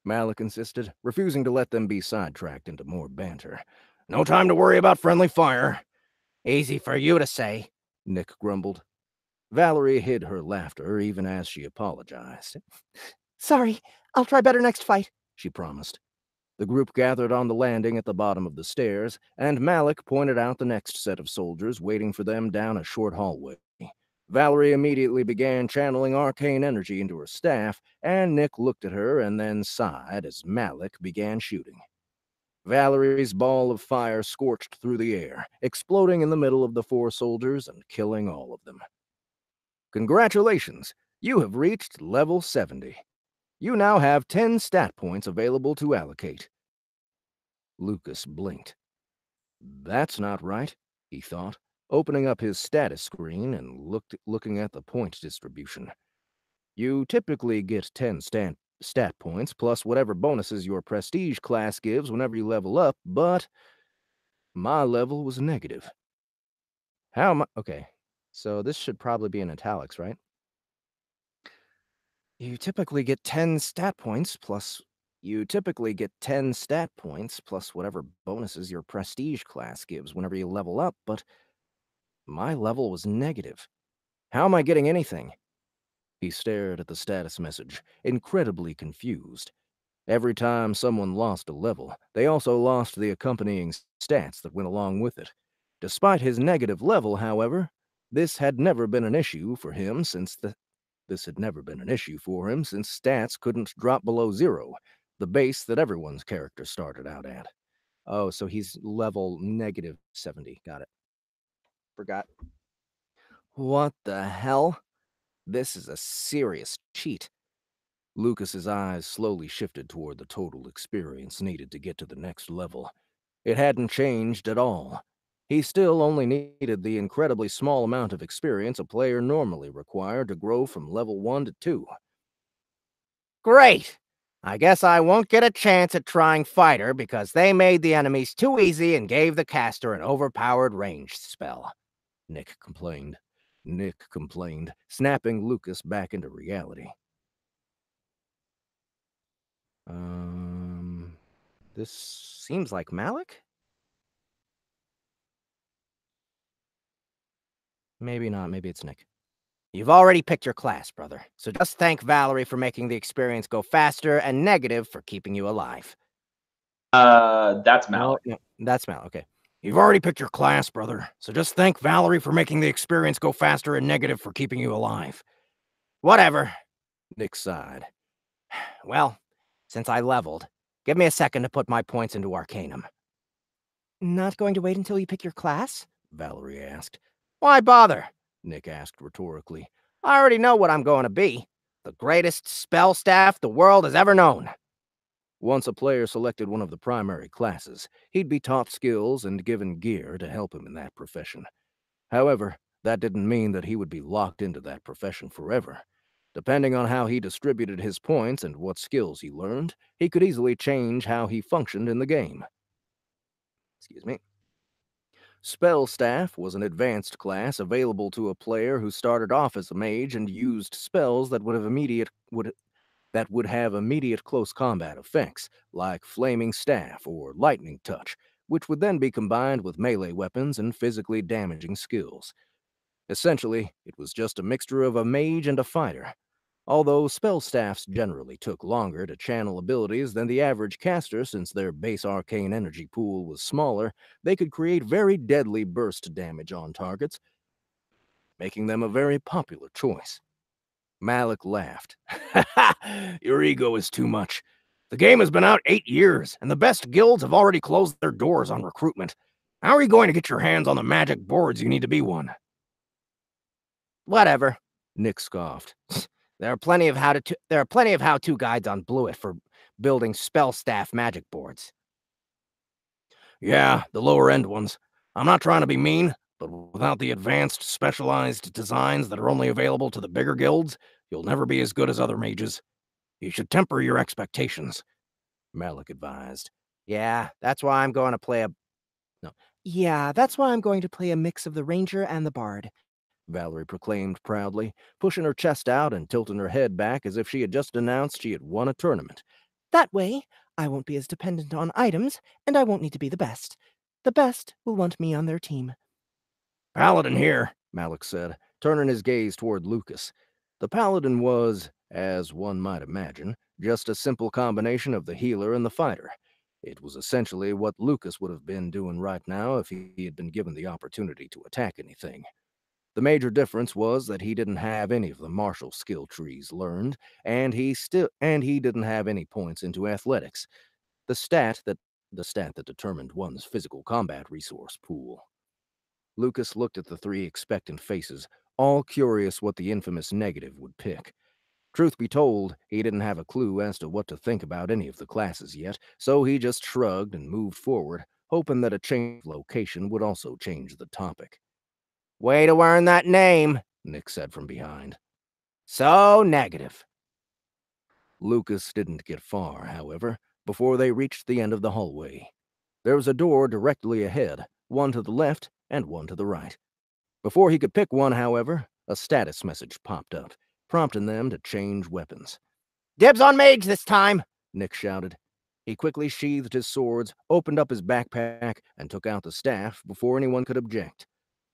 Malik insisted, refusing to let them be sidetracked into more banter. No time to worry about friendly fire. Easy for you to say, Nick grumbled. Valerie hid her laughter even as she apologized. Sorry, I'll try better next fight, she promised. The group gathered on the landing at the bottom of the stairs, and Malik pointed out the next set of soldiers waiting for them down a short hallway. Valerie immediately began channeling arcane energy into her staff, and Nick looked at her and then sighed as Malik began shooting. Valerie's ball of fire scorched through the air, exploding in the middle of the 4 soldiers and killing all of them. Congratulations! You have reached level 70. You now have 10 stat points available to allocate. Lucas blinked. That's not right, he thought, opening up his status screen and looking at the point distribution. You typically get 10 stat points plus whatever bonuses your prestige class gives whenever you level up, but my level was negative. How am I? Okay, so this should probably be in italics, right? You typically get 10 stat points plus whatever bonuses your prestige class gives whenever you level up, but my level was negative. How am I getting anything? He stared at the status message, incredibly confused. Every time someone lost a level, they also lost the accompanying stats that went along with it. Despite his negative level, however, this had never been an issue for him since stats couldn't drop below 0, the base that everyone's character started out at. Oh, so he's level negative 70. Got it. Forgot. What the hell? This is a serious cheat. Lucas's eyes slowly shifted toward the total experience needed to get to the next level. It hadn't changed at all. He still only needed the incredibly small amount of experience a player normally required to grow from level 1 to 2. Great! I guess I won't get a chance at trying fighter because they made the enemies too easy and gave the caster an overpowered ranged spell. Nick complained, snapping Lucas back into reality. This seems like Malik? Maybe not, maybe it's Nick. You've already picked your class, brother, so just thank Valerie for making the experience go faster and negative for keeping you alive. That's Malik. No, that's Malik, okay. You've already picked your class, brother, so just thank Valerie for making the experience go faster and negative for keeping you alive. Whatever. Nick sighed. Well, since I leveled, give me a second to put my points into Arcanum. Not going to wait until you pick your class? Valerie asked. Why bother? Nick asked rhetorically. I already know what I'm going to be. The greatest spell staff the world has ever known. Once a player selected one of the primary classes, he'd be taught skills and given gear to help him in that profession. However, that didn't mean that he would be locked into that profession forever. Depending on how he distributed his points and what skills he learned, he could easily change how he functioned in the game. Excuse me. Spell Staff was an advanced class available to a player who started off as a mage and used spells that would have immediate close combat effects, like Flaming Staff or Lightning Touch, which would then be combined with melee weapons and physically damaging skills. Essentially, it was just a mixture of a mage and a fighter. Although spell staffs generally took longer to channel abilities than the average caster since their base arcane energy pool was smaller, they could create very deadly burst damage on targets, making them a very popular choice. Malik laughed. Your ego is too much. The game has been out 8 years, and the best guilds have already closed their doors on recruitment. How are you going to get your hands on the magic boards you need to be one? Whatever, Nick scoffed. There are plenty of how-to guides on Bluet for building spell staff magic boards. Yeah, the lower-end ones. I'm not trying to be mean, but without the advanced, specialized designs that are only available to the bigger guilds, you'll never be as good as other mages. You should temper your expectations, Malik advised. Yeah, that's why I'm going to play a mix of the ranger and the bard, Valerie proclaimed proudly, pushing her chest out and tilting her head back as if she had just announced she had won a tournament. That way, I won't be as dependent on items, and I won't need to be the best. The best will want me on their team. Paladin here, Malik said, turning his gaze toward Lucas. The paladin was, as one might imagine, just a simple combination of the healer and the fighter. It was essentially what Lucas would have been doing right now if he had been given the opportunity to attack anything. The major difference was that he didn't have any of the martial skill trees learned, and he didn't have any points into athletics, the stat that determined one's physical combat resource pool. Lucas looked at the three expectant faces, all curious what the infamous negative would pick. Truth be told, he didn't have a clue as to what to think about any of the classes yet, so he just shrugged and moved forward, hoping that a change of location would also change the topic. Way to earn that name, Nick said from behind. So negative. Lucas didn't get far, however, before they reached the end of the hallway. There was a door directly ahead, one to the left and one to the right. Before he could pick one, however, a status message popped up, prompting them to change weapons. Dibs on mage this time, Nick shouted. He quickly sheathed his swords, opened up his backpack, and took out the staff before anyone could object.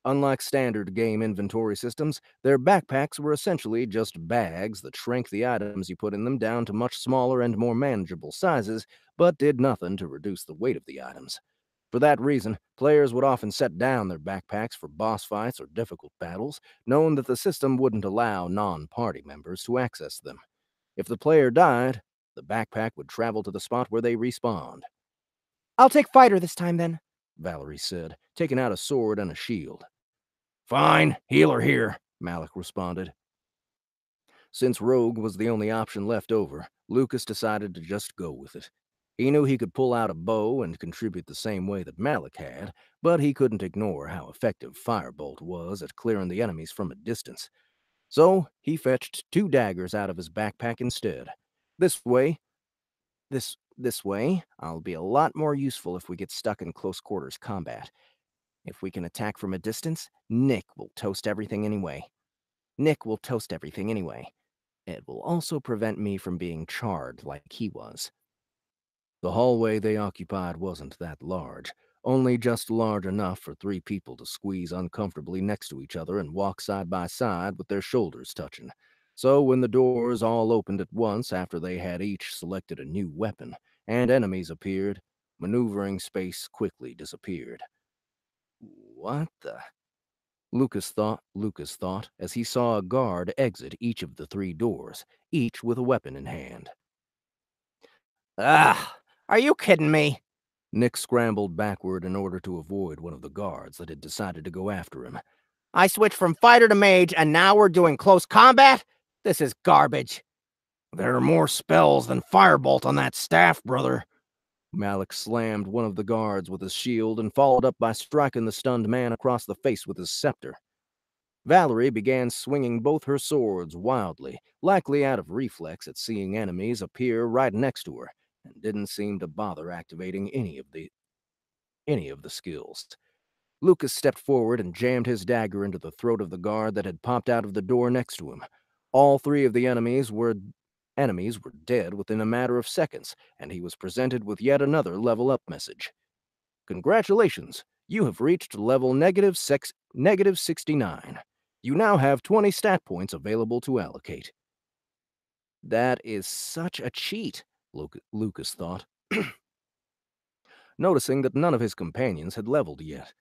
Unlike standard game inventory systems, their backpacks were essentially just bags that shrank the items you put in them down to much smaller and more manageable sizes, but did nothing to reduce the weight of the items. For that reason, players would often set down their backpacks for boss fights or difficult battles, knowing that the system wouldn't allow non-party members to access them. If the player died, the backpack would travel to the spot where they respawned. I'll take fighter this time, then, Valerie said, taking out a sword and a shield. Fine, healer here, Malik responded. Since rogue was the only option left over, Lucas decided to just go with it. He knew he could pull out a bow and contribute the same way that Malik had, but he couldn't ignore how effective Firebolt was at clearing the enemies from a distance. So he fetched 2 daggers out of his backpack instead. This way, I'll be a lot more useful if we get stuck in close quarters combat. If we can attack from a distance, Nick will toast everything anyway. It will also prevent me from being charred like he was. The hallway they occupied wasn't that large, only just large enough for 3 people to squeeze uncomfortably next to each other and walk side by side with their shoulders touching. So when the doors all opened at once after they had each selected a new weapon, and enemies appeared, maneuvering space quickly disappeared. What the? Lucas thought as he saw a guard exit each of the 3 doors, each with a weapon in hand. Ah, are you kidding me? Nick scrambled backward in order to avoid one of the guards that had decided to go after him. I switched from fighter to mage, and now we're doing close combat? This is garbage. There are more spells than Firebolt on that staff, brother. Malik slammed one of the guards with his shield and followed up by striking the stunned man across the face with his scepter. Valerie began swinging both her swords wildly, likely out of reflex at seeing enemies appear right next to her, and didn't seem to bother activating any of the skills. Lucas stepped forward and jammed his dagger into the throat of the guard that had popped out of the door next to him. All 3 of the enemies were dead within a matter of seconds, and he was presented with yet another level-up message. Congratulations, you have reached level negative 69. You now have 20 stat points available to allocate. That is such a cheat, Lucas thought, noticing that none of his companions had leveled yet.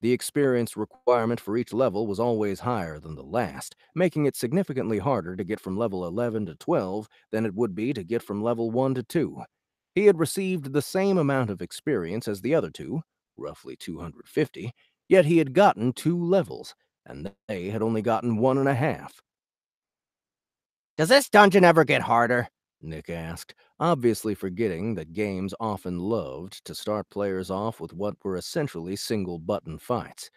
The experience requirement for each level was always higher than the last, making it significantly harder to get from level 11 to 12 than it would be to get from level 1 to 2. He had received the same amount of experience as the other 2, roughly 250, yet he had gotten 2 levels, and they had only gotten 1.5. Does this dungeon ever get harder? Nick asked, obviously forgetting that games often loved to start players off with what were essentially single-button fights.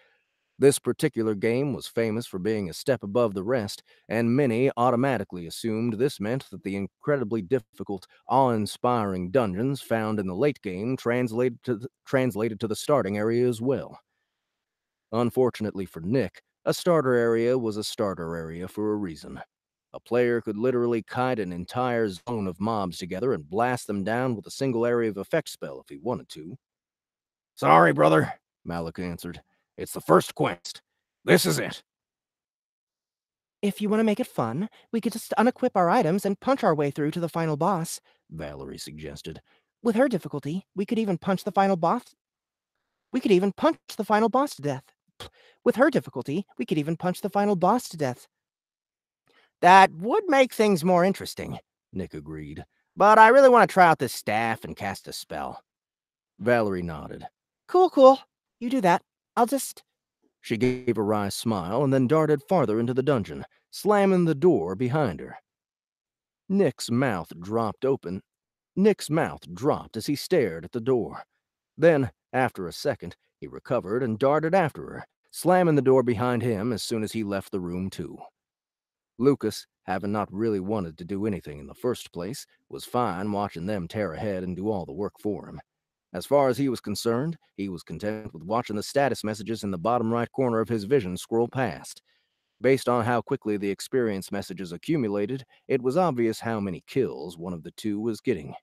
This particular game was famous for being a step above the rest, and many automatically assumed this meant that the incredibly difficult, awe-inspiring dungeons found in the late game translated to the starting area as well. Unfortunately for Nick, a starter area was a starter area for a reason. A player could literally kite an entire zone of mobs together and blast them down with a single area of effect spell if he wanted to. Sorry, brother, Malik answered. It's the first quest. This is it. If you want to make it fun, we could just unequip our items and punch our way through to the final boss, Valerie suggested. With her difficulty, we could even punch the final boss to death. With her difficulty, we could even punch the final boss to death. That would make things more interesting, Nick agreed. But I really want to try out this staff and cast a spell. Valerie nodded. Cool. You do that. I'll just... She gave a wry smile and then darted farther into the dungeon, slamming the door behind her. Nick's mouth dropped as he stared at the door. Then, after a second, he recovered and darted after her, slamming the door behind him as soon as he left the room too. Lucas, having not really wanted to do anything in the first place, was fine watching them tear ahead and do all the work for him. As far as he was concerned, he was content with watching the status messages in the bottom right corner of his vision scroll past. Based on how quickly the experience messages accumulated, it was obvious how many kills one of the two was getting.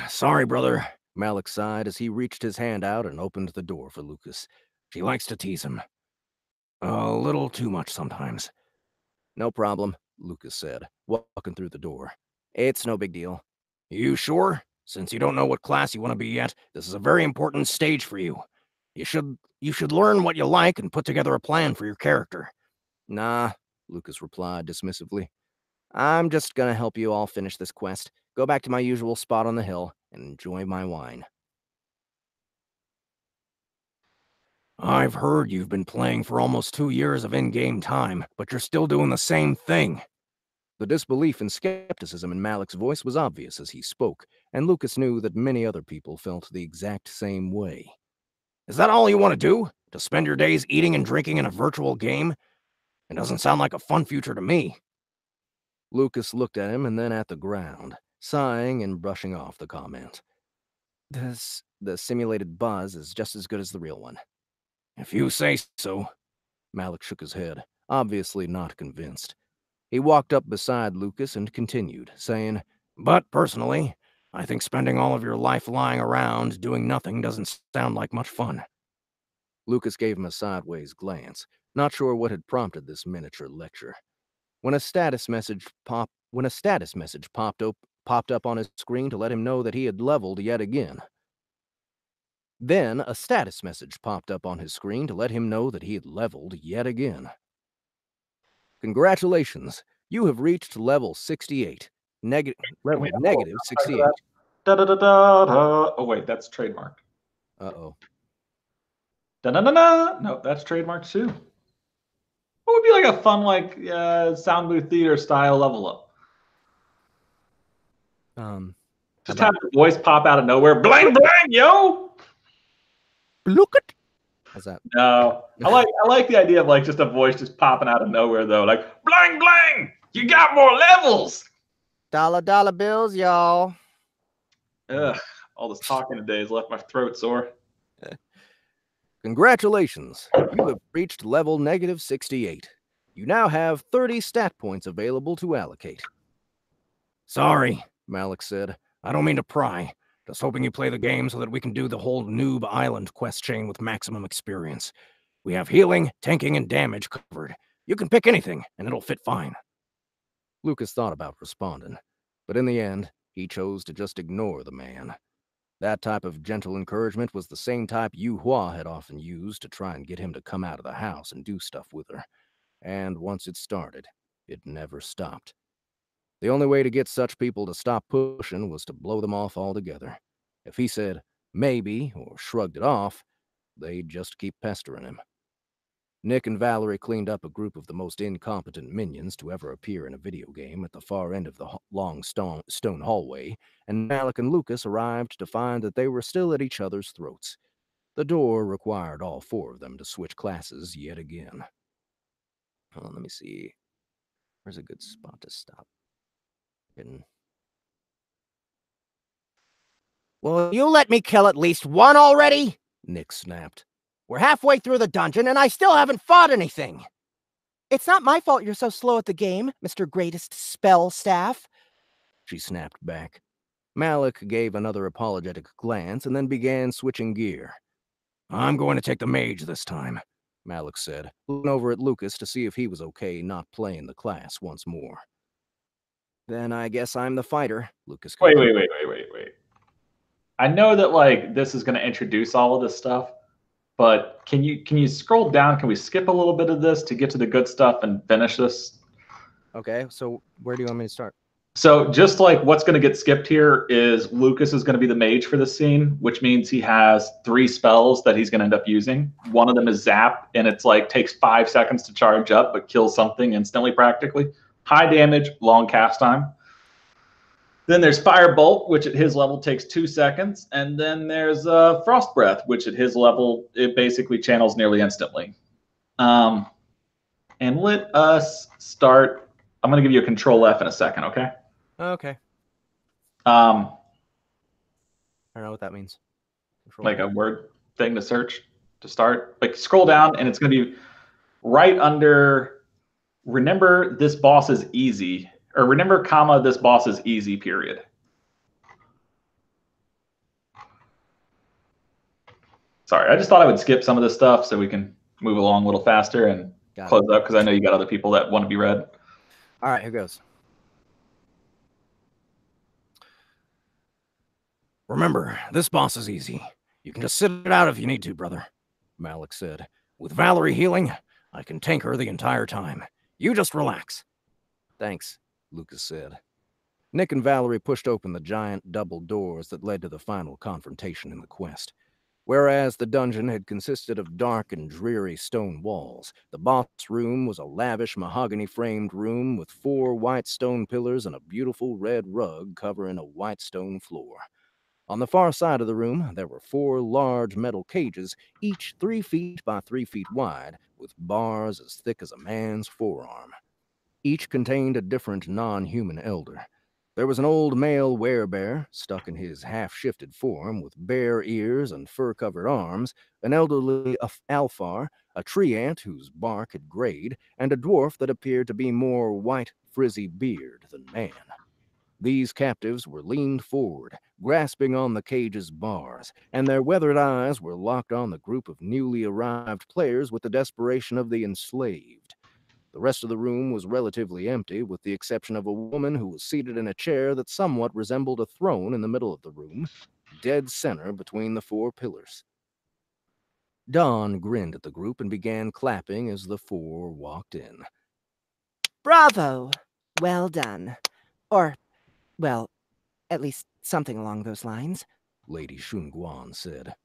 Sorry, brother, Malik sighed as he reached his hand out and opened the door for Lucas. She likes to tease him. A little too much sometimes. No problem, Lucas said, walking through the door. It's no big deal. You sure? Since you don't know what class you want to be yet, this is a very important stage for you. You should learn what you like and put together a plan for your character. Nah, Lucas replied dismissively. I'm just gonna help you all finish this quest, go back to my usual spot on the hill, and enjoy my wine. I've heard you've been playing for almost 2 years of in-game time, but you're still doing the same thing. The disbelief and skepticism in Malik's voice was obvious as he spoke, and Lucas knew that many other people felt the exact same way. Is that all you want to do? To spend your days eating and drinking in a virtual game? It doesn't sound like a fun future to me. Lucas looked at him and then at the ground, sighing and brushing off the comment. The simulated buzz is just as good as the real one. If you say so. Malik shook his head, obviously not convinced. He walked up beside Lucas and continued, saying, But personally, I think spending all of your life lying around doing nothing doesn't sound like much fun. Lucas gave him a sideways glance, not sure what had prompted this miniature lecture. When a status message popped up on his screen to let him know that he had leveled yet again. Then a status message popped up on his screen to let him know that he had leveled yet again. Congratulations, you have reached level 68. Negative 68. Da-da-da-da-da. Oh, wait, that's Trademark. Uh-oh. Da-da-da-da. No, that's Trademark too. What would be like a fun, sound booth theater style level up? Just have the voice pop out of nowhere. Blang, blang, yo! Look at. How's that? No. I like the idea of like just a voice just popping out of nowhere though. Like, blang, blang! You got more levels! Dollar bills, y'all. Ugh. All this talking today has left my throat sore. Congratulations, you have reached level negative 68. You now have 30 stat points available to allocate. Sorry, Malik said. I don't mean to pry. Just hoping you play the game so that we can do the whole Noob Island quest chain with maximum experience. We have healing, tanking, and damage covered. You can pick anything, and it'll fit fine. Lucas thought about responding, but in the end, he chose to just ignore the man. That type of gentle encouragement was the same type Yu Hua had often used to try and get him to come out of the house and do stuff with her. And once it started, it never stopped. The only way to get such people to stop pushing was to blow them off altogether. If he said, maybe, or shrugged it off, they'd just keep pestering him. Nick and Valerie cleaned up a group of the most incompetent minions to ever appear in a video game at the far end of the long stone hallway, and Malik and Lucas arrived to find that they were still at each other's throats. The door required all four of them to switch classes yet again. Let me see. Where's a good spot to stop? Will you let me kill at least one already? Nick snapped. We're halfway through the dungeon, and I still haven't fought anything. It's not my fault you're so slow at the game, Mr. Greatest Spell Staff. She snapped back. Malik gave another apologetic glance and then began switching gear. I'm going to take the mage this time, Malik said, looking over at Lucas to see if he was okay not playing the class once more. Then I guess I'm the fighter, Lucas. Wait. I know that like this is going to introduce all of this stuff, but can you scroll down? Can we skip a little bit of this to get to the good stuff and finish this? Okay, so where do you want me to start? So just like what's going to get skipped here is Lucas is going to be the mage for this scene, which means he has 3 spells that he's going to end up using. One of them is Zap, and it's like takes 5 seconds to charge up, but kills something instantly practically. High damage, long cast time. Then there's Firebolt, which at his level takes 2 seconds. And then there's Frost Breath, which at his level, it basically channels nearly instantly. And let us start. I'm going to give you a Control F in a second, okay? Okay. I don't know what that means. Control. Like a word thing to search to start. Like scroll down, and it's going to be right under, remember this boss is easy. Or remember, comma, this boss is easy, period. Sorry, I just thought I would skip some of this stuff so we can move along a little faster and close up, because I know you got other people that want to be read. All right, here goes. Remember, this boss is easy. You can just sit it out if you need to, brother, Malik said. With Valerie healing, I can tank her the entire time. You just relax. Thanks, Lucas said. Nick and Valerie pushed open the giant double doors that led to the final confrontation in the quest. Whereas the dungeon had consisted of dark and dreary stone walls, the boss room was a lavish mahogany-framed room with 4 white stone pillars and a beautiful red rug covering a white stone floor. On the far side of the room, there were 4 large metal cages, each 3 feet by 3 feet wide, with bars as thick as a man's forearm. Each contained a different non-human elder. There was an old male werebear, stuck in his half-shifted form, with bare ears and fur-covered arms, an elderly alfar, a tree ant whose bark had grayed, and a dwarf that appeared to be more white, frizzy beard than man. These captives were leaned forward, grasping on the cage's bars, and their weathered eyes were locked on the group of newly arrived players with the desperation of the enslaved. The rest of the room was relatively empty, with the exception of a woman who was seated in a chair that somewhat resembled a throne in the middle of the room, dead center between the 4 pillars. Dawn grinned at the group and began clapping as the 4 walked in. Bravo! Well done. Or, well, at least something along those lines, Lady Shunguan said.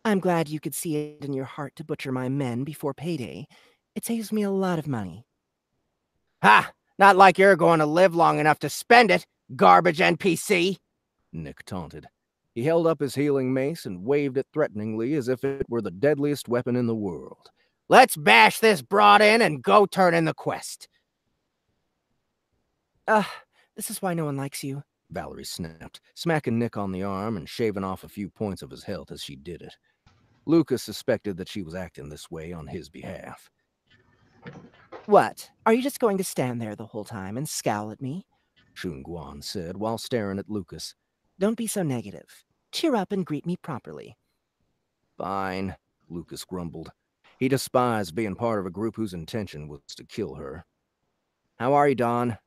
I'm glad you could see it in your heart to butcher my men before payday. It saves me a lot of money. Ha! Not like you're going to live long enough to spend it, garbage NPC! Nick taunted. He held up his healing mace and waved it threateningly as if it were the deadliest weapon in the world. Let's bash this broad in and go turn in the quest. This is why no one likes you, Valerie snapped, smacking Nick on the arm and shaving off a few points of his health as she did it. Lucas suspected that she was acting this way on his behalf. What? Are you just going to stand there the whole time and scowl at me? Shunguan said while staring at Lucas. Don't be so negative. Cheer up and greet me properly. Fine, Lucas grumbled. He despised being part of a group whose intention was to kill her. How are you, Dawn?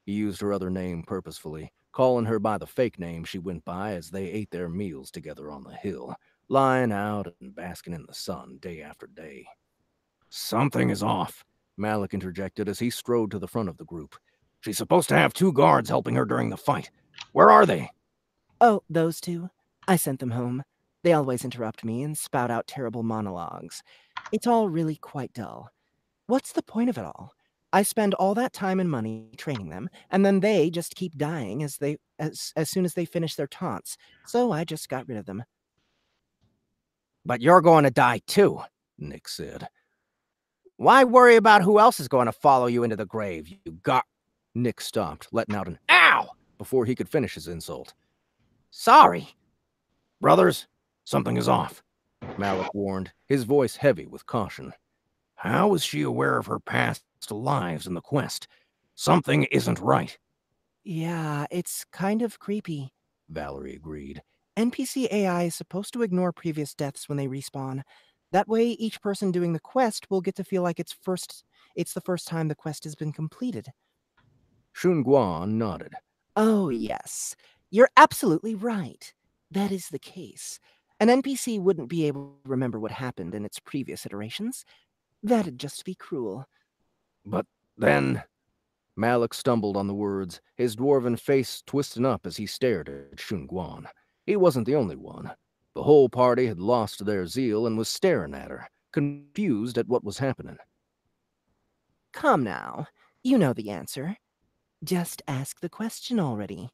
He used her other name purposefully, calling her by the fake name she went by as they ate their meals together on the hill, lying out and basking in the sun day after day. Something is off, Malik interjected as he strode to the front of the group. She's supposed to have 2 guards helping her during the fight. Where are they? Oh, those 2? I sent them home. They always interrupt me and spout out terrible monologues. It's all really quite dull. What's the point of it all? I spend all that time and money training them, and then they just keep dying as soon as they finish their taunts. So I just got rid of them. But you're going to die too, Nick said. Why worry about who else is going to follow you into the grave, you got... Nick stopped, letting out an "Ow!" before he could finish his insult. Sorry. Brothers, something is off, Malik warned, his voice heavy with caution. How is she aware of her past lives in the quest? Something isn't right. Yeah, it's kind of creepy, Valerie agreed. NPC AI is supposed to ignore previous deaths when they respawn. That way, each person doing the quest will get to feel like it's the first time the quest has been completed. Shunguan nodded. Oh, yes. You're absolutely right. That is the case. An NPC wouldn't be able to remember what happened in its previous iterations. That'd just be cruel. But then... Malik stumbled on the words, his dwarven face twisting up as he stared at Shunguan. He wasn't the only one. The whole party had lost their zeal and was staring at her, confused at what was happening. Come now. You know the answer. Just ask the question already.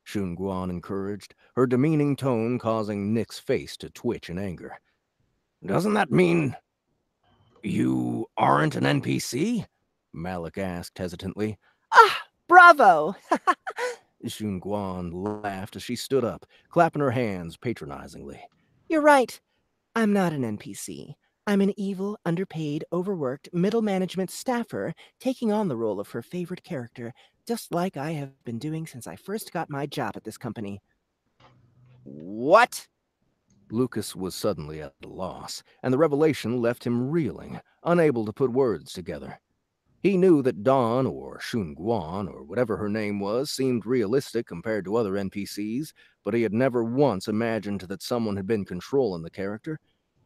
Shunguan encouraged, her demeaning tone causing Nick's face to twitch in anger. Doesn't that mean you aren't an NPC? Malik asked hesitantly. Ah, bravo! Shunguan laughed as she stood up, clapping her hands patronizingly. You're right. I'm not an NPC. I'm an evil, underpaid, overworked, middle management staffer taking on the role of her favorite character, just like I have been doing since I first got my job at this company. What? Lucas was suddenly at a loss, and the revelation left him reeling, unable to put words together. He knew that Dawn, or Shunguan, or whatever her name was, seemed realistic compared to other NPCs, but he had never once imagined that someone had been controlling the character.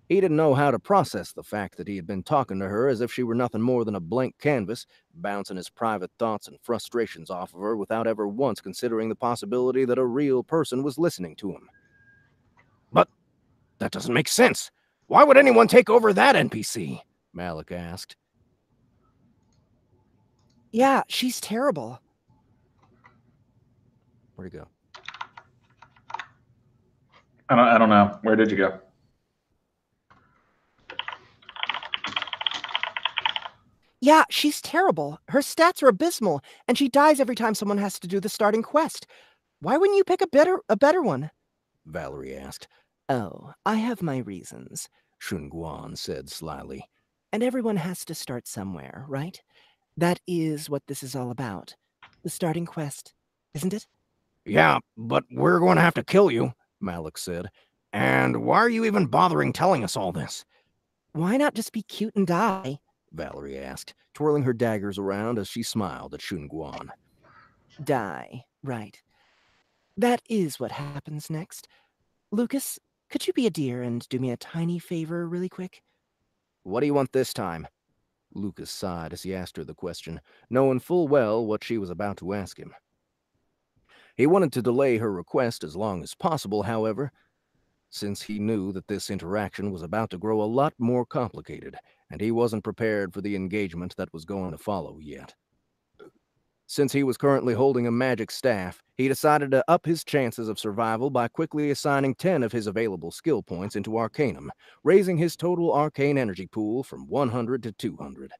He didn't know how to process the fact that he had been talking to her as if she were nothing more than a blank canvas, bouncing his private thoughts and frustrations off of her without ever once considering the possibility that a real person was listening to him. But that doesn't make sense. Why would anyone take over that NPC? Malik asked. Yeah, she's terrible. Where'd he go? I don't know. Where did you go? Yeah, she's terrible. Her stats are abysmal, and she dies every time someone has to do the starting quest. Why wouldn't you pick a better one? Valerie asked. Oh, I have my reasons, Shunguan said slyly. And everyone has to start somewhere, right? That is what this is all about. The starting quest, isn't it? Yeah, but we're going to have to kill you, Malik said. And why are you even bothering telling us all this? Why not just be cute and die? Valerie asked, twirling her daggers around as she smiled at Shunguan. Die, right. That is what happens next. Lucas, could you be a dear and do me a tiny favor really quick? What do you want this time? Lucas sighed as he asked her the question, knowing full well what she was about to ask him. He wanted to delay her request as long as possible, however, since he knew that this interaction was about to grow a lot more complicated, and he wasn't prepared for the engagement that was going to follow yet. Since he was currently holding a magic staff, he decided to up his chances of survival by quickly assigning 10 of his available skill points into Arcanum, raising his total arcane energy pool from 100 to 200.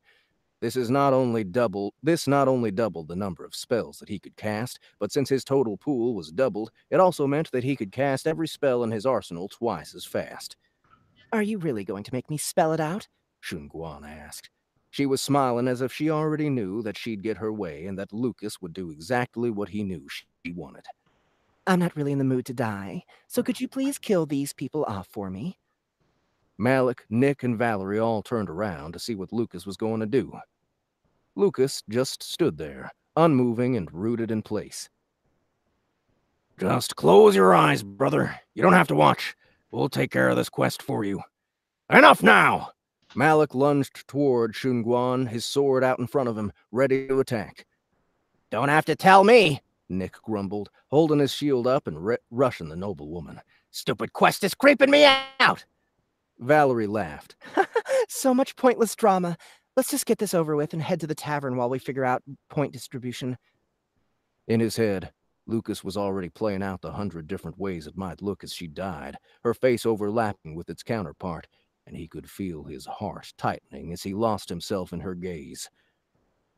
This not only doubled the number of spells that he could cast, but since his total pool was doubled, it also meant that he could cast every spell in his arsenal twice as fast. Are you really going to make me spell it out? Shunguan asked. She was smiling as if she already knew that she'd get her way and that Lucas would do exactly what he knew she wanted. I'm not really in the mood to die, so could you please kill these people off for me? Malik, Nick, and Valerie all turned around to see what Lucas was going to do. Lucas just stood there, unmoving and rooted in place. Just close your eyes, brother. You don't have to watch. We'll take care of this quest for you. Enough now! Malik lunged toward Shunguan, his sword out in front of him, ready to attack. Don't have to tell me, Nick grumbled, holding his shield up and rushing the noblewoman. Stupid quest is creeping me out! Valerie laughed. So much pointless drama. Let's just get this over with and head to the tavern while we figure out point distribution. In his head, Lucas was already playing out the 100 different ways it might look as she died, her face overlapping with its counterpart, and he could feel his heart tightening as he lost himself in her gaze.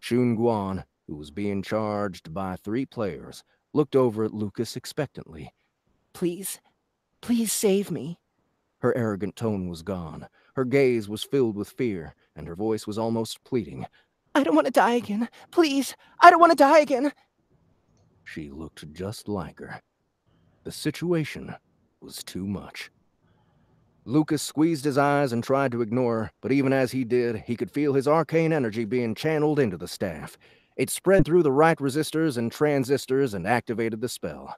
Shunguan, who was being charged by 3 players, looked over at Lucas expectantly. Please save me. Her arrogant tone was gone. Her gaze was filled with fear, and her voice was almost pleading. I don't want to die again. Please, I don't want to die again. She looked just like her. The situation was too much. Lucas squeezed his eyes and tried to ignore her, but even as he did, he could feel his arcane energy being channeled into the staff. It spread through the right resistors and transistors and activated the spell.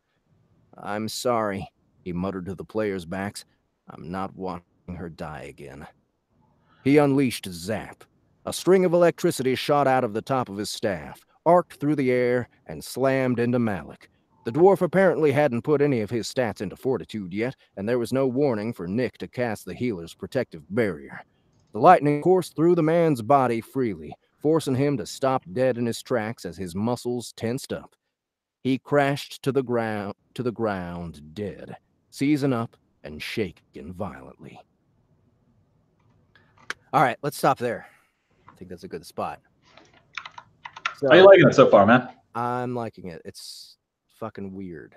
I'm sorry, he muttered to the players' backs. I'm not watching her die again. He unleashed Zap. A string of electricity shot out of the top of his staff, arced through the air, and slammed into Malik. The dwarf apparently hadn't put any of his stats into fortitude yet, and there was no warning for Nick to cast the healer's protective barrier. The lightning coursed through the man's body freely, forcing him to stop dead in his tracks as his muscles tensed up. He crashed to the ground dead, seizing up and shaking violently. All right, let's stop there. I think that's a good spot. So, How you liking it so far, man? I'm liking it. It's fucking weird.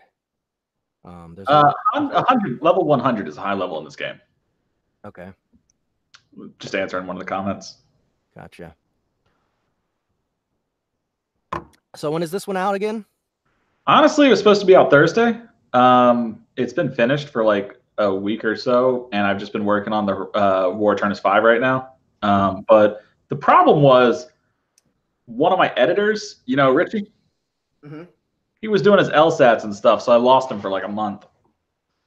There's 100 level 100 is a high level in this game. Okay, Just answering one of the comments. gotcha. So when is this one out again? Honestly, it was supposed to be out Thursday. It's been finished for like a week or so, and I've just been working on the War Eternus 5 right now. But the problem was one of my editors, you know, Richie, he was doing his LSATs and stuff, so I lost him for like a month.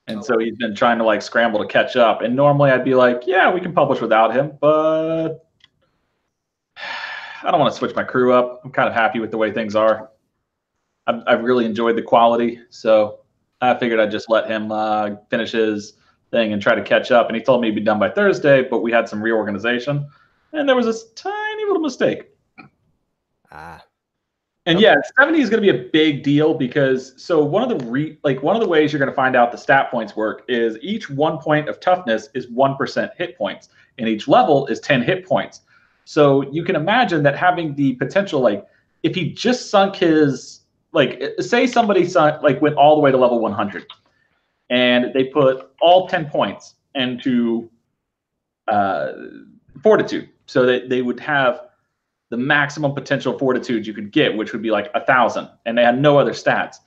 And so he's been trying to like scramble to catch up. And normally I'd be like, yeah, we can publish without him, but I don't want to switch my crew up. I'm kind of happy with the way things are. I've really enjoyed the quality, so I figured I'd just let him finish his thing and try to catch up. And he told me he'd be done by Thursday, but we had some reorganization, and there was this tiny little mistake. And yeah, 70 is going to be a big deal because so one of the ways you're going to find out the stat points work is each 1 point of toughness is 1% hit points, and each level is 10 hit points. So you can imagine that having the potential, like if he just sunk his, like say somebody went all the way to level 100, and they put all 10 points into fortitude, so that they would have the maximum potential fortitude you could get, which would be like 1,000, and they had no other stats.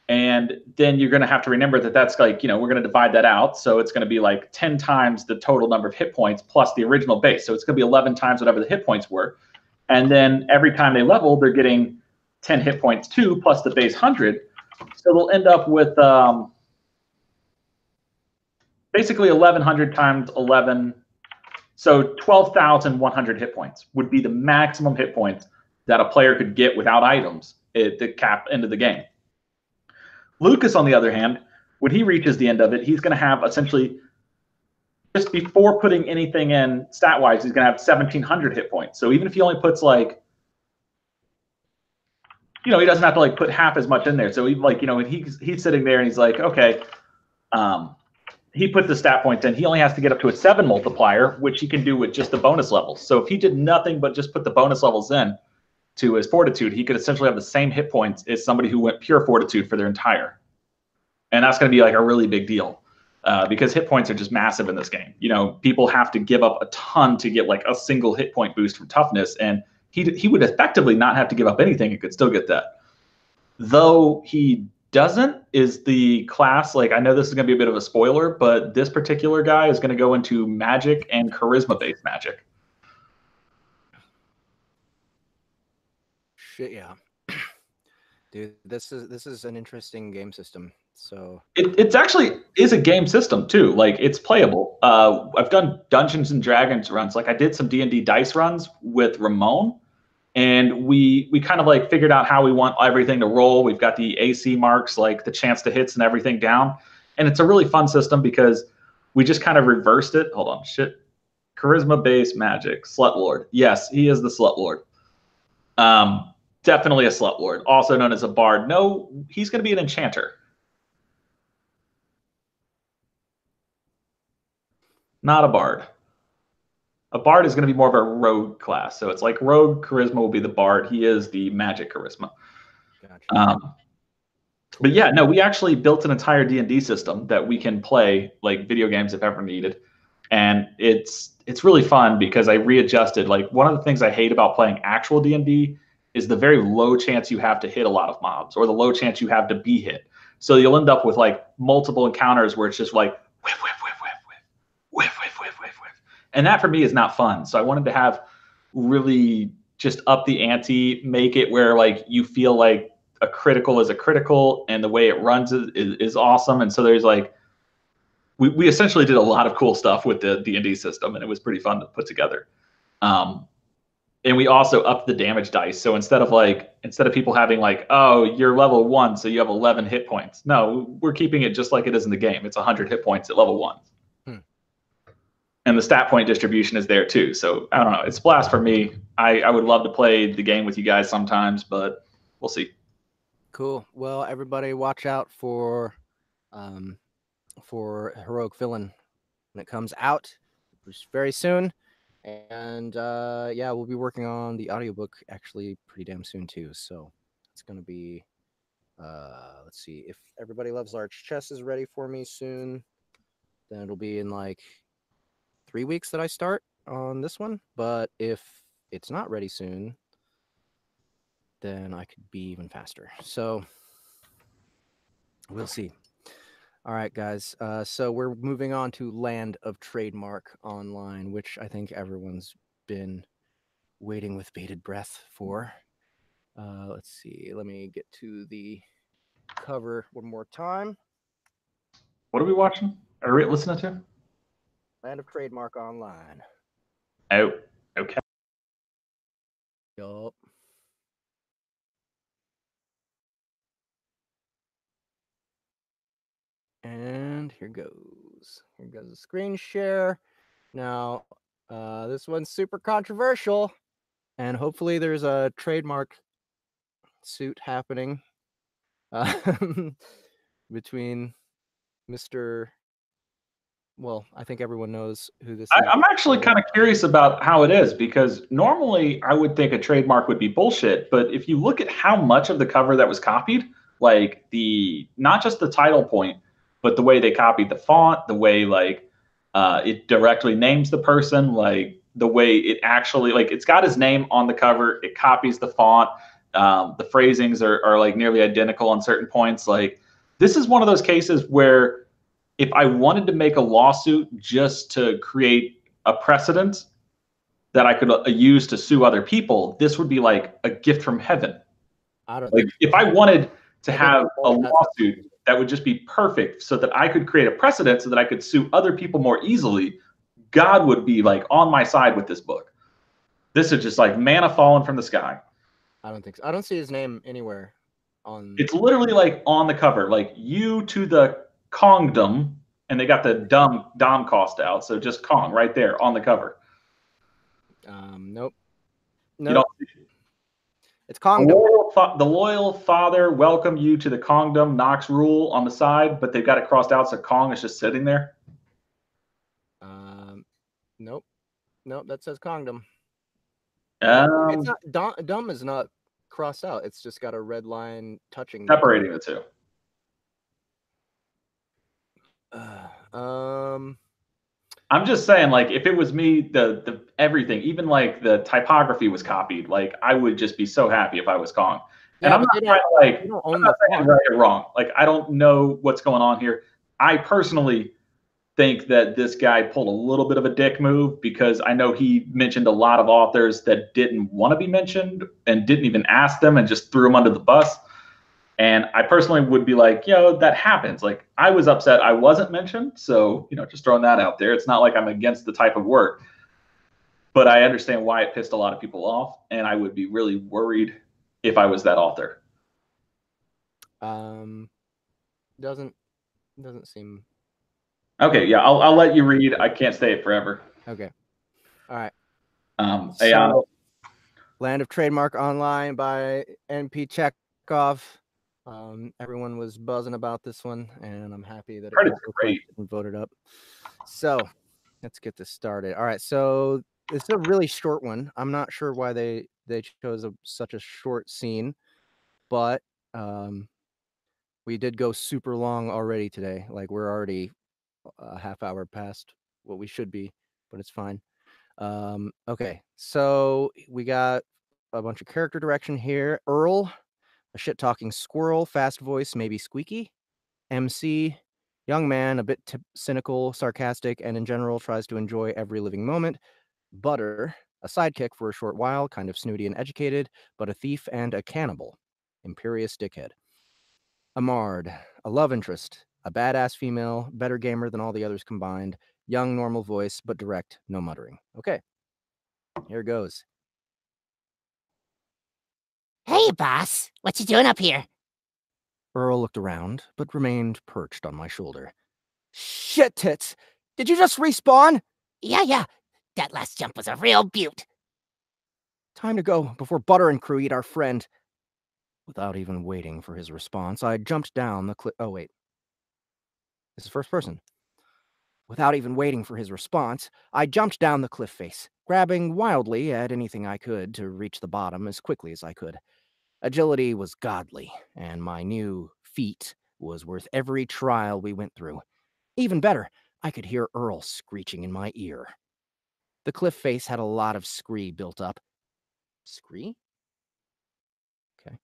And then you're going to have to remember that that's like, you know, we're going to divide that out. So it's going to be like 10 times the total number of hit points plus the original base. So it's going to be 11 times whatever the hit points were. And then every time they level, they're getting 10 hit points too, plus the base 100. So they'll end up with basically 1,100 times 11. So 12,100 hit points would be the maximum hit points that a player could get without items at the cap end of the game. Lucas, on the other hand, when he reaches the end of it, he's going to have essentially, just before putting anything in stat-wise, he's going to have 1,700 hit points. So even if he only puts like, you know, he doesn't have to like put half as much in there. So he like, you know, when he's sitting there and he's like, okay, he put the stat points in. He only has to get up to a 7 multiplier, which he can do with just the bonus levels. So if he did nothing but just put the bonus levels in to his fortitude, he could essentially have the same hit points as somebody who went pure fortitude for their entire. And that's going to be like a really big deal because hit points are just massive in this game. You know, people have to give up a ton to get like a single hit point boost from toughness, and he would effectively not have to give up anything and could still get that. Though he doesn't is the class, like I know this is going to be a bit of a spoiler, but this particular guy is going to go into magic and charisma-based magic. Shit, yeah. Dude, this is an interesting game system. So it's actually is a game system too. Like it's playable. I've done Dungeons and Dragons runs. Like I did some D&D dice runs with Ramon, and we kind of like figured out how we want everything to roll. We've got the AC marks, like the chance to hits and everything down. And it's a really fun system because we just kind of reversed it. Hold on, shit. Charisma-based magic, Slut Lord. Yes, he is the Slut Lord. Definitely a Slut Lord, also known as a bard. No, he's going to be an enchanter. Not a bard. A bard is going to be more of a rogue class. So it's like rogue charisma will be the bard. He is the magic charisma. Gotcha. But yeah, no, we actually built an entire D&D system that we can play like video games if ever needed. And it's really fun because I readjusted. Like one of the things I hate about playing actual D&D is the very low chance you have to hit a lot of mobs or the low chance you have to be hit. So you'll end up with like multiple encounters where it's just like whiff, whiff, whiff, whiff, whiff, whiff, whiff, whiff, whiff, whiff. And that for me is not fun. So I wanted to have really just up the ante, make it where like you feel like a critical is a critical, and the way it runs is awesome. And so there's like, we essentially did a lot of cool stuff with the D&D system, and it was pretty fun to put together. And we also upped the damage dice. So instead of people having like, oh, you're level 1, so you have 11 hit points. No, we're keeping it just like it is in the game. It's 100 hit points at level 1. And the stat point distribution is there too. So I don't know. It's a blast for me. I would love to play the game with you guys sometimes, but we'll see. Cool. Well, everybody watch out for Heroic Villain when it comes out very soon. And yeah, we'll be working on the audiobook actually pretty damn soon too. So it's going to be, let's see, if Everybody Loves Large Chess is ready for me soon, then it'll be in like 3 weeks that I start on this one. But if it's not ready soon, then I could be even faster. So we'll see. All right, guys. So we're moving on to Land of Trademark Online, which I think everyone's been waiting with bated breath for. Let's see. Let me get to the cover one more time. What are we watching? Are we listening to? Land of Trademark Online. Oh, okay. Yup. And here goes. Here goes the screen share. Now, this one's super controversial, and hopefully there's a trademark suit happening between Mr. Well, I think everyone knows who this is. I'm actually kind of curious about how it is, because normally I would think a trademark would be bullshit, but if you look at how much of the cover that was copied, like not just the title point, but the way they copied the font, the way like it directly names the person, like the way it actually, like it's got his name on the cover, it copies the font, the phrasings are like nearly identical on certain points. Like this is one of those cases where if I wanted to make a lawsuit just to create a precedent that I could use to sue other people, this would be like a gift from heaven. I don't like think if I wanted to have a lawsuit that would just be perfect so that I could create a precedent so that I could sue other people more easily, God would be like on my side with this book. This is just like manna falling from the sky. I don't think so. I don't see his name anywhere on. It's literally like on the cover, like you to the Kongdom, and they got the Dom cost out, so just Kong right there on the cover. Nope. You don't see it. It's Kongdom. The loyal father welcome you to the Kongdom, Nox rule on the side, but they've got it crossed out, so Kong is just sitting there. Nope. Nope, that says Kongdom. It's not Dumb is not crossed out. It's just got a red line touching separating the two. I'm just saying, like, if it was me, the everything, even like the typography was copied, like I would just be so happy if I was Kong. And yeah, I'm not trying to like, I'm not saying right or wrong. Like, I don't know what's going on here. I personally think that this guy pulled a little bit of a dick move, because I know he mentioned a lot of authors that didn't want to be mentioned and didn't even ask them and just threw them under the bus. And I personally would be like, that happens. Like, I was upset I wasn't mentioned. So, just throwing that out there. It's not like I'm against the type of work, but I understand why it pissed a lot of people off. And I would be really worried if I was that author. Doesn't seem. Okay. Yeah. I'll let you read. I can't say it forever. Okay. All right. So, Land of Trademark Online by NP Chekhov. Everyone was buzzing about this one, and I'm happy that it was great and voted up. So let's get this started. All right, so it's a really short one. I'm not sure why they chose such a short scene, but we did go super long already today. Like, we're already a half hour past what we should be, but it's fine. Okay, so we got a bunch of character direction here. Earl, a shit-talking squirrel, fast voice, maybe squeaky. MC, young man, a bit cynical, sarcastic, and in general tries to enjoy every living moment. Butter, a sidekick for a short while, kind of snooty and educated, but a thief and a cannibal. Imperious dickhead. Amard, a love interest, a badass female, better gamer than all the others combined, young, normal voice, but direct, no muttering. Okay, here goes. Hey, boss. What you doing up here? Earl looked around, but remained perched on my shoulder. Shit tits! Did you just respawn? Yeah. That last jump was a real beaut. Time to go before Butter and crew eat our friend. Without even waiting for his response, I jumped down the cliff. Oh, wait. This is first person. Without even waiting for his response, I jumped down the cliff face, grabbing wildly at anything I could to reach the bottom as quickly as I could. Agility was godly, and my new feat was worth every trial we went through. Even better, I could hear Earl screeching in my ear. The cliff face had a lot of scree built up. Scree? Okay.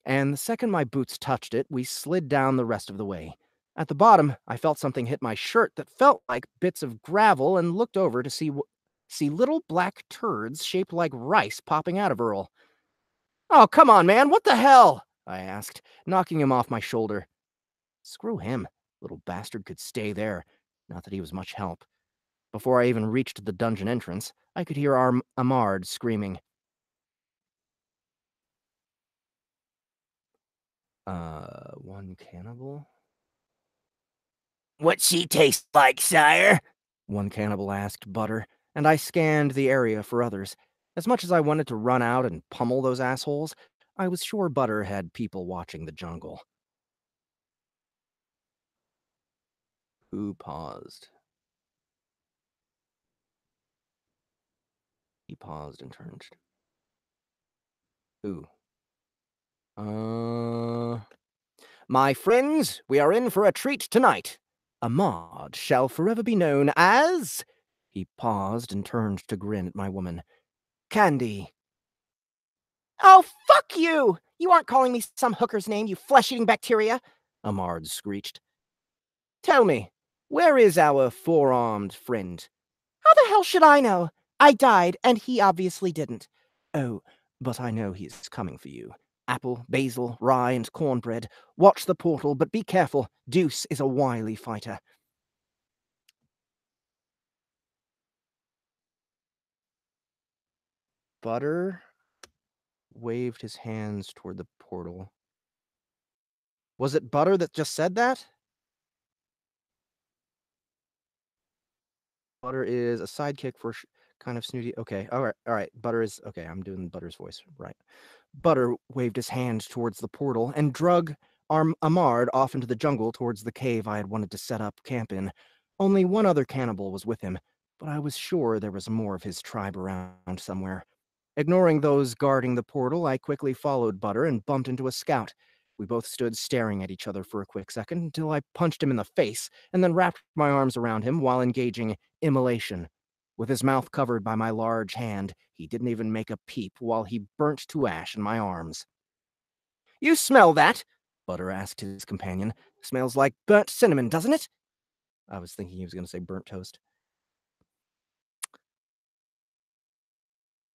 And the second my boots touched it, we slid down the rest of the way. At the bottom, I felt something hit my shirt that felt like bits of gravel and looked over to see little black turds shaped like rice popping out of Earl. Oh, come on, man, what the hell? I asked, knocking him off my shoulder. Screw him. Little bastard could stay there. Not that he was much help. Before I even reached the dungeon entrance, I could hear Amard screaming. One cannibal? What's she taste like, sire? One cannibal asked Butter, and I scanned the area for others. As much as I wanted to run out and pummel those assholes, I was sure Butter had people watching the jungle. Who paused? He paused and turned. Who? My friends, we are in for a treat tonight. Amard shall forever be known as... He paused and turned to grin at my woman. Candy. Oh, fuck you! You aren't calling me some hooker's name, you flesh-eating bacteria! Amard screeched. Tell me, where is our four-armed friend? How the hell should I know? I died, and he obviously didn't. Oh, but I know he is coming for you. Apple, basil, rye, and cornbread. Watch the portal, but be careful. Deuce is a wily fighter. Butter waved his hands toward the portal. Was it Butter that just said that? Butter is a sidekick for kind of snooty. Okay, all right. Butter is okay. I'm doing Butter's voice right. Butter waved his hand towards the portal and drug Amard off into the jungle towards the cave I had wanted to set up camp in. Only one other cannibal was with him, but I was sure there was more of his tribe around somewhere. Ignoring those guarding the portal, I quickly followed Butter and bumped into a scout. We both stood staring at each other for a quick second until I punched him in the face and then wrapped my arms around him while engaging immolation. With his mouth covered by my large hand, he didn't even make a peep while he burnt to ash in my arms. You smell that? Butter asked his companion. Smells like burnt cinnamon, doesn't it? I was thinking he was going to say burnt toast.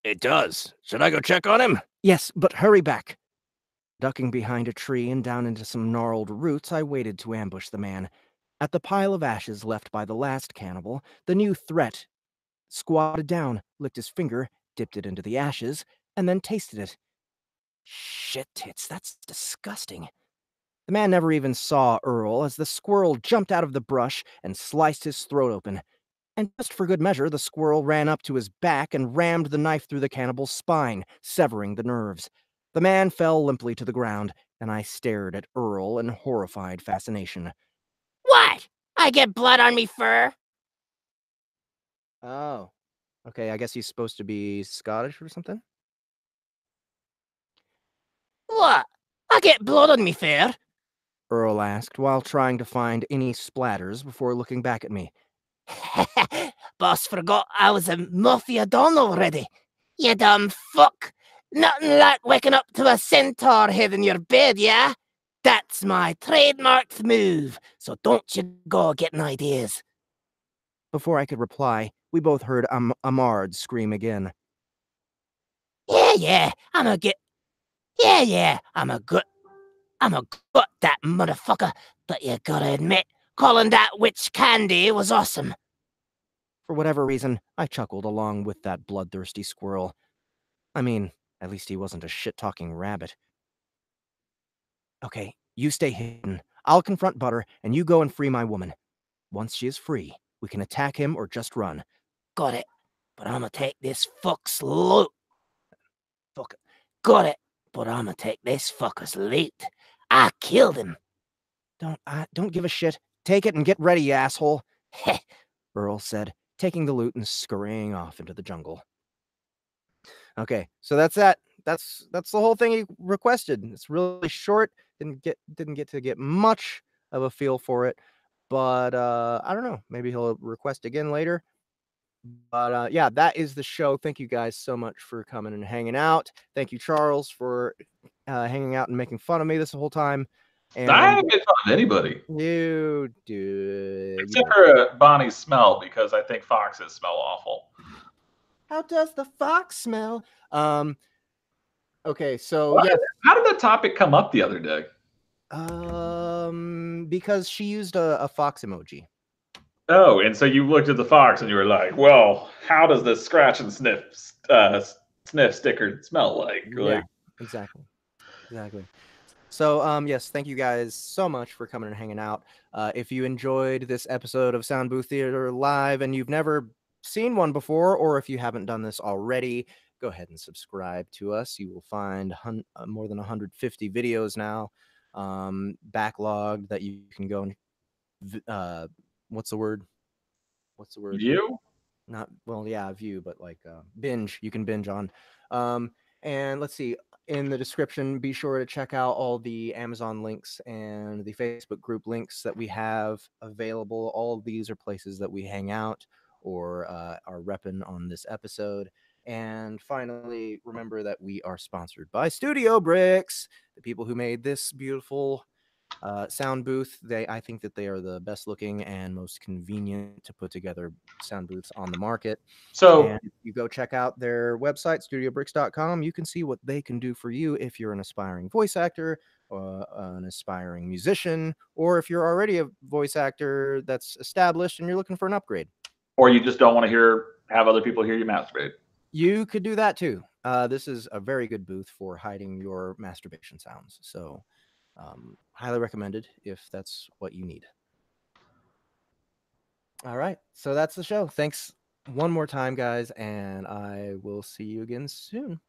It does. Should I go check on him? Yes, but hurry back. Ducking behind a tree and down into some gnarled roots, I waited to ambush the man. At the pile of ashes left by the last cannibal, the new threat squatted down, licked his finger, dipped it into the ashes, and then tasted it. Shit tits, that's disgusting. The man never even saw Earl as the squirrel jumped out of the brush and sliced his throat open. And just for good measure, the squirrel ran up to his back and rammed the knife through the cannibal's spine, severing the nerves. The man fell limply to the ground, and I stared at Earl in horrified fascination. What? I get blood on me fur? Oh. Okay, I guess he's supposed to be Scottish or something? What? I get blood on me fur? Earl asked, while trying to find any splatters before looking back at me. Boss forgot I was a mafia don already. You dumb fuck. Nothing like waking up to a centaur head in your bed, yeah? That's my trademarked move, so don't you go getting ideas. Before I could reply, we both heard Amard scream again. Yeah, I'ma get... Yeah, I'm a gut that motherfucker, but you gotta admit, calling that witch Candy was awesome. For whatever reason, I chuckled along with that bloodthirsty squirrel. I mean, at least he wasn't a shit-talking rabbit. Okay, you stay hidden. I'll confront Butter, and you go and free my woman. Once she is free, we can attack him or just run. Got it, but I'ma take this fuck's loot. Fuck. Got it, but I'ma take this fucker's loot. I killed him. Don't give a shit. Take it and get ready, you asshole. Heh, Earl said, taking the loot and scurrying off into the jungle. Okay, so that's that. That's the whole thing he requested. It's really short. Didn't get to get much of a feel for it, but I don't know. Maybe he'll request again later. But yeah, that is the show. Thank you guys so much for coming and hanging out. Thank you, Charles, for hanging out and making fun of me this whole time. And I haven't made fun of anybody. you do. Except for Bonnie's smell, because I think foxes smell awful. How does the fox smell? Okay, so What? yes. How did that topic come up the other day? Because she used a fox emoji. Oh, and so you looked at the fox and you were like, well, how does this scratch and sniff sticker smell like? Yeah, exactly. So, yes, thank you guys so much for coming and hanging out. If you enjoyed this episode of Sound Booth Theater Live and you've never seen one before, or if you haven't done this already, go ahead and subscribe to us. You will find more than 150 videos now backlogged that you can go and what's the word? View? Not well, yeah, view, but like binge. You can binge on. And let's see, in the description, be sure to check out all the Amazon links and the Facebook group links that we have available. All of these are places that we hang out or are repping on this episode. And finally, remember that we are sponsored by Studio Bricks, the people who made this beautiful sound booth. I think that they are the best looking and most convenient to put together sound booths on the market. So and if you go check out their website, studiobricks.com, you can see what they can do for you if you're an aspiring voice actor, an aspiring musician, or if you're already a voice actor that's established and you're looking for an upgrade. Or you just don't want to have other people hear you masturbate. You could do that too. This is a very good booth for hiding your masturbation sounds. So highly recommended if that's what you need. All right, so that's the show. Thanks one more time, guys, and I will see you again soon.